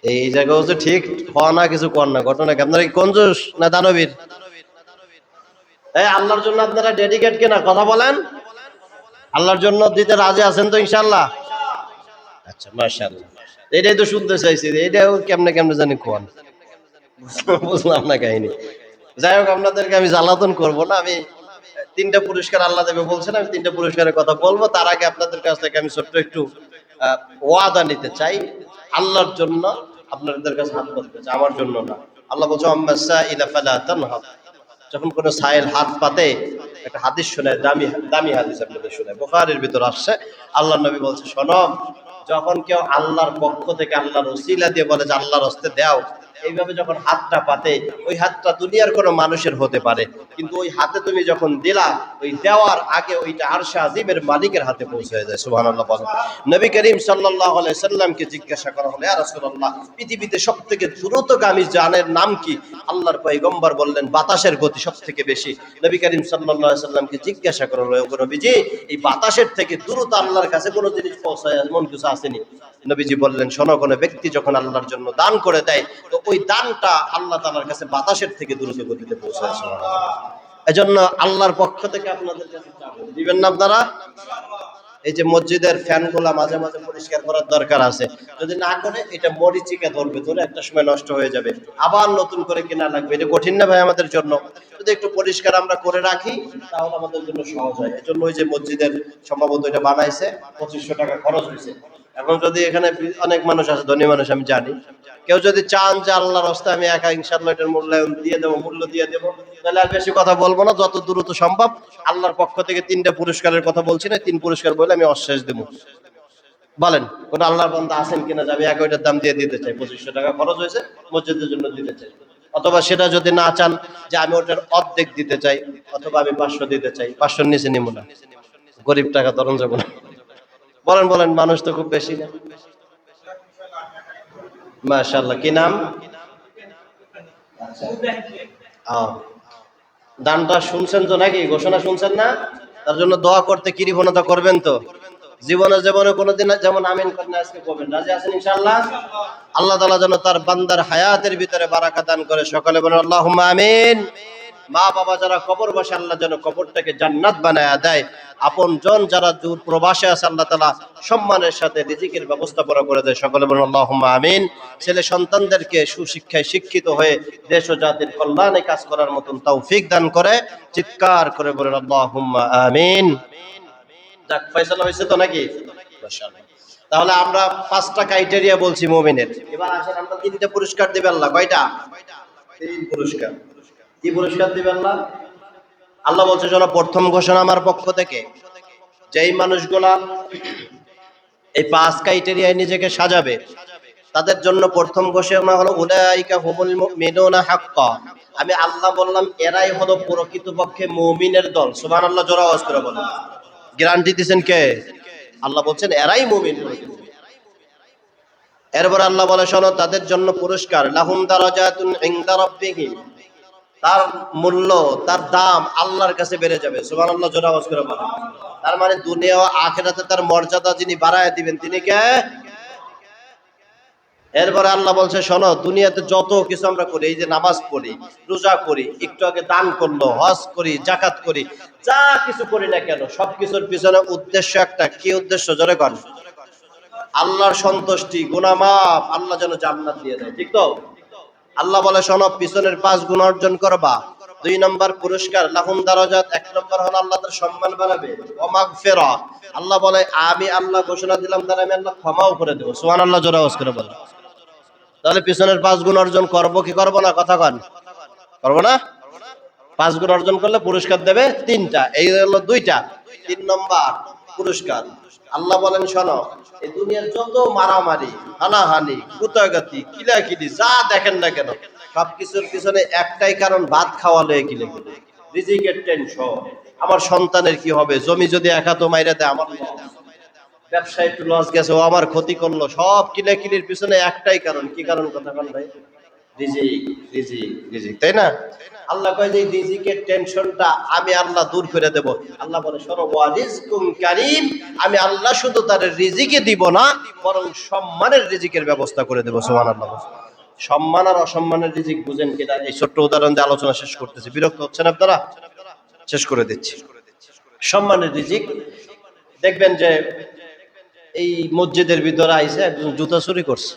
এই জায়গা হচ্ছে ঠিক হওয়া না, কিছু কর না, ঘটনা কি আপনারা কি কঞ্জুস না দানবীর? আল্লাহর জন্য আপনারা ডেডিকেট কিনা? কথা বলেন। আল্লাহর জন্য দিতে রাজি আছেন তো ইনশাআল্লাহ? আচ্ছা মাশাআল্লাহ। এটাই তো শুনতে চাইছি, এটাও কেমনে কেমনে জানি কোন বুঝলাম না কাহিনী। যাই হোক, আপনাদেরকে আমি জ্বালাতন করব না। আমি 3টা পুরস্কার আল্লাহ দেবে বলছেন, আমি 3টা পুরস্কারের কথা বলবো। তার আগে আপনাদের কাছ থেকে আমি ছোট্ট একটু ওয়াদা নিতে চাই। আল্লাহর জন্য আপনাদের কাছে হাত পাততে চাই, আমার জন্য না। আল্লাহ বলছে আম্মা সাইলা ফালা তানহার। যখন কোনো সাইল হাত পাতে, একটা হাদিস শোনায়, দামি দামি হাদিস আপনাদের শোনায়, বুখারীর ভিতর আসছে। আল্লাহর নবী বলছে শোনো, যখন কেউ আল্লাহর পক্ষ থেকে আল্লাহর ওসিলা দিয়ে বলে যে আল্লাহর হস্তে দাও, এইভাবে যখন হাতটা পাতে, ওই হাতটা দুনিয়ার কোনো মানুষের হতে পারে, কিন্তু ওই হাতে তুমি যখন দিলা, ওই দেওয়ার আগে ওইটা আরশে আজিমের মালিকের হাতে পৌঁছে যায়। সুবহানাল্লাহ বলেন। নবী করিম সাল্লাল্লাহু আলাইহি সাল্লামকে জিজ্ঞাসা করা হলো, ইয়া রাসূলুল্লাহ, পৃথিবীতে সবথেকে দ্রুতগামী যানের নাম কি? আল্লাহর পয়গম্বর বললেন বাতাসের গতি সবথেকে বেশি। নবী করিম সাল্লাল্লাহু আলাইহি সাল্লামকে জিজ্ঞাসা করা হলো, ওগো নবীজি, এই বাতাসের থেকে দ্রুত আল্লাহর কাছে কোনো জিনিস পৌঁছায় এমন কিছু আসেনি? নবীজি বললেন শোনো, কোনো ব্যক্তি যখন আল্লাহর জন্য দান করে দেয়, তো ওই দানটা আল্লাহ তাআলার কাছে বাতাসের থেকে দ্রুত গতিতে পৌঁছায়। এজন্য আল্লাহর পক্ষ থেকে আপনাদের কাছে চাবো, দিবেন না আপনারা? এই যে মসজিদের ফ্যানগুলা মাঝে মাঝে পরিষ্কার করার দরকার আছে। যদি না করে এটা মরিচিকা ধরবে, ধরে একটা সময় নষ্ট হয়ে যাবে, আবার নতুন করে কেনা লাগবে। এটা কঠিন না ভাই আমাদের জন্য? যদি একটু পরিষ্কার আমরা করে রাখি তাহলে আমাদের জন্য সহজ হয়। এজন্য ওই যে মসজিদের সম্ভবত এটা বানাইছে, 2500 টাকা খরচ হয়েছে। এখন যদি এখানে অনেক মানুষ আছে, ধনী মানুষ আমি জানি, কেউ যদি চান যে আল্লাহর রাস্তায় আমি একা ইনশাআল্লাহ এটার মূল্যায়ন দিয়ে দেবো, মূল্য দিয়ে দেবো, তাহলে আর বেশি কথা বলবো না, যত দ্রুত সম্ভব আল্লাহর পক্ষ থেকে 3টা পুরস্কারের কথা বলছি না, 3 পুরস্কার বলে আমি অশ্বাস দেবো। বলেন কোন আল্লাহর বান্দা আছেন কিনা যাবে একা ওইটার দাম দিয়ে দিতে চাই? 2500 টাকা খরচ হয়েছে, মসজিদের জন্য দিতে চাই। অথবা সেটা যদি না চান যে আমি ওটার অর্ধেক দিতে চাই, অথবা আমি 500 দিতে চাই, 500-র নিচে নিব না, গরিব টাকা তরণ যাবো না। বলেন বলেন, মানুষ তো খুব বেশি না। মাশাআল্লাহ, কি নাম? দানটা শুনছেন তো নাকি? ঘোষণা শুনছেন না? তার জন্য দোয়া করতে কৃপণতা করবেন তো? জীবনে জীবনে কোনোদিন যেমন আমিন করেন আজকে করবেন। রাজি আছেন ইনশাআল্লাহ? আল্লাহ তাআলা যেন তার বান্দার হায়াতের ভিতরে বারাকা দান করে। সকলে বলেন আল্লাহুম্মা আমিন। মা বাবা যারা কবর বসে, আল্লাহ যেন কবরটাকে জান্নাত বানায়া দেয়। আপনজন যারা দূর প্রবাসে আছে আল্লাহ তাআলা সম্মানের সাথে রিজিকের ব্যবস্থাপনা করে দেয়। সকলে বলুন আল্লাহুম্মা আমিন। ছেলে সন্তানদেরকে সুশিক্ষায় শিক্ষিত হয়ে দেশ ও জাতির কল্যাণে কাজ করার মতন তৌফিক দান করে। চিৎকার করে বলুন আল্লাহুম্মা আমিন। যাক, ফয়সালা হয়েছে তো নাকি? মাশাআল্লাহ। তাহলে আমরা 5টা ক্রাইটেরিয়া বলছি মুমিনের। এবার আসেন আমরা 3টা পুরস্কার দিবেন আল্লাহ। কয়টা? 3 পুরস্কার। কি পুরস্কার দিবেন আল্লাহ? আল্লাহ বলছে শোনো, প্রথম ঘোষণা আমার পক্ষ থেকে, যেই মানুষগুলা এই 5 ক্রাইটেরিয়ায় নিজেকে সাজাবে তাদের জন্য প্রথম ঘোষণা হলো উলাইকা হুমুল মুমিনুনা হাক্কা। আমি আল্লাহ বললাম এরাই হলো প্রকৃতপক্ষে মুমিনের দল। সুবহানাল্লাহ, জোরে আওয়াজ করে বলেন। গ্যারান্টি দিবেন কে? আল্লাহ বলছেন এরাই মুমিন। এরপর আল্লাহ বলে শোনো, তাদের জন্য পুরস্কার, লাহুম দারাজাতুন ইনদা রাব্বিহিম, তার মূল্য, তার দাম আল্লাহর কাছে বেড়ে যাবে। সুবহানাল্লাহ, জোরে আওয়াজ করে বলেন। তার মানে দুনিয়া ও আখিরাতে তার মর্যাদা যিনি বাড়ায় দিবেন তিনি কে? এরপরে আল্লাহ বলছে শোনো, দুনিয়াতে যত কিছু আমরা করি, এই যে নামাজ পড়ি, রোজা করি, একটু আগে দান করলো, হজ করি, যাকাত করি, যা কিছু করি না কেন সবকিছুর পিছনে উদ্দেশ্য একটা। কি উদ্দেশ্য? জোরে কর। আল্লাহর সন্তুষ্টি, গুনাহ মাফ, আল্লাহ যেন জান্নাত দিয়ে দেয়। ঠিক তো? আল্লাহ বলে শোনো, পিছনের 5 গুণ অর্জন করবা। 2 নম্বর পুরস্কার লাহুম দারাজাত, 1 নম্বর হলো আল্লাহ তার সম্মান বাড়াবে। ওয়া মাগফিরা, আল্লাহ বলে আমি আল্লাহ ঘোষণা দিলাম তারা আমি আল্লাহ ক্ষমাও করে দেব। সুবহানাল্লাহ, জোরে আওয়াজ করে বলেন। তাহলে পিছনের 5 গুণ অর্জন করব কি করব না? কথা কন। করব না? 5 গুণ অর্জন করলে পুরস্কার দেবে 3টা, এই হলো 2টা। 3 নম্বর পুরস্কার আল্লাহ বলেন শোনো, এই দুনিয়ার যত মারামারি, হানাহানি, কুতাগাতি, কিলাকিলি যা দেখেন না কেন সবকিছুর পিছনে একটাই কারণ, ভাত খাওয়া লয়ে কিলাকিলি, রিজিকের টেনশন, আমার সন্তানের কি হবে, জমি যদি একাতো মাইরা দেয় আমার লস, ব্যবসায় একটু লস গেছে ও আমার ক্ষতি করলো, সব কিলাকিলির পিছনে একটাই কারণ। কি কারণ? কথা বল ভাই। রিজিক, রিজিক, রিজিক, তাই না? আল্লাহ কয় যে রিজিকের টেনশনটা আমি আল্লাহ দূর করে দেব। আল্লাহ বলে শোনো, ওয়া রিজকুম কারীম, আমি আল্লাহ শুধু তার রিজিকে দিব না, বরং সম্মানের রিজিকের ব্যবস্থা করে দেব। সুবহানাল্লাহ। সম্মান আর অসম্মানের রিজিক বুঝেন কিনা এই ছোট্ট উদাহরণ দিয়ে আলোচনা শেষ করতেছি। বিরক্ত হচ্ছেন আপনারা? শেষ করে দিচ্ছি। সম্মানের রিজিক দেখবেন যে এই মসজিদের ভিতরে আইসে একজন জুতা চুরি করছে,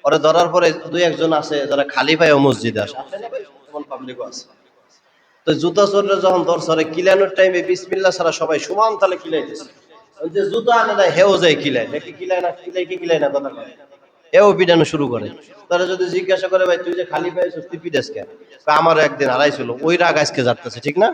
ওরা ধরার পরে 2-1 জন আছে যারা খালি পায়ে মসজিদে আসে, পাবলিকও আছে। তো জুতা চোররা যখন ধরছে কিলানোর টাইমে বিসমিল্লাহ ছাড়া সবাই সমান তালে কিলাইতেছে। ওই যে জুতা আনে না হেও যায় কিলায়, নাকি কিলায় না, কিলাই না, কথা কয় এও পিটানো শুরু করে। তারা যদি জিজ্ঞাসা করে ভাই তুই যে খালি পায়ে তুই পিটাস কেন? আমার একদিন হারাইছিল, ওই রাগ আজকে যাচ্ছে, ঠিক না?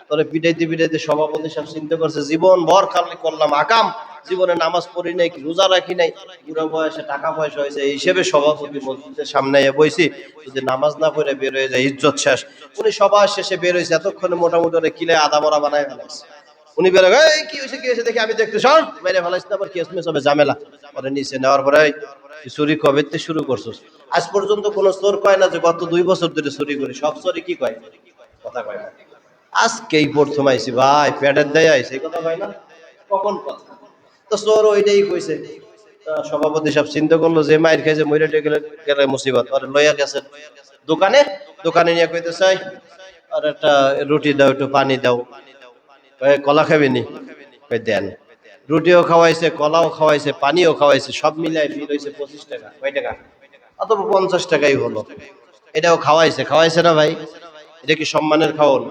তোরে পিটাইতে পিটাইতে সভাপতি সাহেব চিন্তা করছে জীবন ভর খালি করলাম আকাম, জীবনে নামাজ পড়ি নাই, রোজা রাখি নাই, বুড়ো বয়সে টাকা পয়সা হয়েছে, এই হিসেবে সভাপতি মসজিদের সামনে বইছি, যদি নামাজ না পড়ে বের হয়ে যায় ইজ্জত শেষ। উনি সবার শেষে বের হয়েছে, এতক্ষণে মোটামুটি ওরা কিলে আধা মরা বানায় ফেলাইছে। উনি বের হয়ে কি হয়েছে দেখি আমি দেখতে সব মেরে ফেলাইছে, আবার কেস মেস হবে ঝামেলা। পরে নিচে নেওয়ার পরে চুরি কবে শুরু করছো? আজ পর্যন্ত কোন চোর কয় না যে গত 2 বছর ধরে চুরি করি। সব চোরই কি কয়? কথা কয় না। আজকেই প্রথম আইছি ভাই, পেটের দেয় আইছে, এই কথা কয় না? কখন কথা? তো চোর ওইটাই কইছে। সভাপতি সব চিন্তা করলো যে মায়ের খাইছে মইরা গেলে মুসিবত, আর লইয়া গেছে দোকানে। দোকানে নিয়ে কইতে চাই আর একটা রুটি দাও, একটু পানি দাও। কলা খাবি নি? দেন। রুটিও খাওয়াইছে, কলাও খাওয়াইছে, পানিও খাওয়াইছে, সব মিলাই বিল হয়েছে 25 টাকা। কয় টাকা? অথবা 50 টাকাই হলো। এটাও খাওয়াইছে, খাওয়াইছে না ভাই? এটা কি সম্মানের খাওন?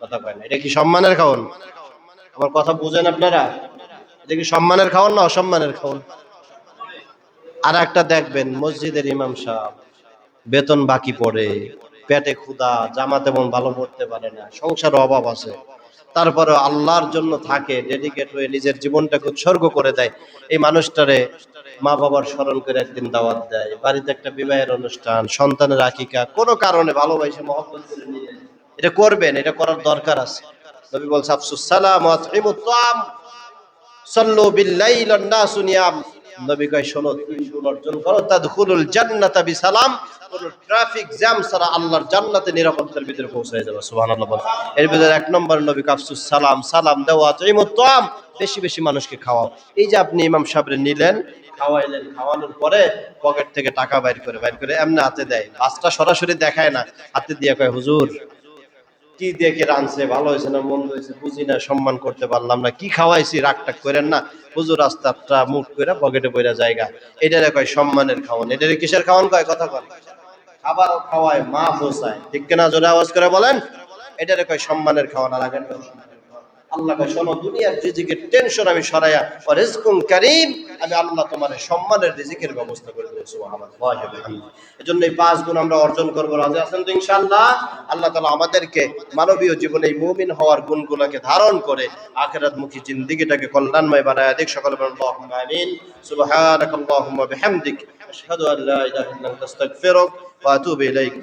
কথা কয় না। এটা কি সম্মানের খাওন? আমার কথা বুঝেন আপনারা? এটা কি সম্মানের খাওন না অসম্মানের খাওন? আর একটা দেখবেন মসজিদের ইমাম সাহেব বেতন বাকি পড়ে, পেটে ক্ষুধা, জামা তেমন ভালো পড়তে পারে না, সংসারে অভাব আছে, তারপরে আল্লাহর জন্য থাকে, ডেডিকেট হয়ে নিজের জীবনটাকে উৎসর্গ করে দেয়। এই মানুষটারে মা বাবার স্মরণ করে একদিন দাওয়াত দেয়, বাড়িতে একটা বিবাহের অনুষ্ঠান, সন্তানের আকিকা, কোনো কারণে ভালোবাসে মহব্বত করে নিয়ে এটা করবেন, এটা করার দরকার আছে। নবী বলছে আফসুস সালাম ওয়া আতইমুত তাআম সাল্লু বিল লাইল ওয়ান নাসু নিয়াম। নবী কয় শোনো, 3 গুণ অর্জন করো, তাদখুলুল জান্নাতা বিসালাম, কোন ট্রাফিক জ্যাম ছাড়া আল্লাহর জান্নাতে নিরাপত্তার ভিতরে পৌঁছে যাবে। সুবহানাল্লাহ বল। এর ভিতরে 1 নম্বর নবী আফসুস সালাম, সালাম দেওয়া, আতইমুত তাআম, বেশি বেশি মানুষকে খাওয়াও। এই যে আপনি ইমাম সাহেবরে নিলেন, খাওয়াইলেন, খাওয়ানোর পরে পকেট থেকে টাকা বাইর করে এমনি হাতে দেয়, বাসটা সরাসরি দেখায় না, হাতে দিয়ে কয় হুজুর কি দেখে রানছে, ভালো হয়েছে না মন্দ হয়েছে বুঝি না, সম্মান করতে পারলাম না, কি খাওয়াইছি রাগটাক করেন না, হুজুর রাস্তাটা মুখ করে পকেটে পড়া জায়গা, এটারে কয় সম্মানের খাওয়ান। এটারে কিসের খাওয়ান কয়, কথা কয়? খাবারও খাওয়ায়, মা বোসায়, ঠিক কিনা? জোরে আওয়াজ করে বলেন। এটারে কয় সম্মানের খাওয়ান। আর আগের কয় সম্মানের খাওয়ান। আল্লাহ কয় শোনো, দুনিয়ার রিজিকের টেনশন আমি সরাইয়া ওয়া রিজকুন কারীম, আমি আল্লাহ তোমার সম্মানের রিজিকের ব্যবস্থা করে দেব। সুবহানাল্লাহ ওয়া বিহামদিহি। এজন্য এই 5 গুণ আমরা অর্জন করব। রাজি আছেন তো ইনশাআল্লাহ? আল্লাহ তাআলা আমাদেরকে মানবীয় জীবনে এই মুমিন হওয়ার গুণগুলোকে ধারণ করে আখিরাতমুখী জিন্দেগিটাকে কল্যাণময় বানায় দেখ। সকলে বলেন আল্লাহুম্মা আমিন। সুবহানাকাল্লাহুম্মা বিহামদিক আশহাদু আল্লা ইলাহা ইল্লা আনতা আস্তাগফিরুক ওয়া আতুবু ইলাইক।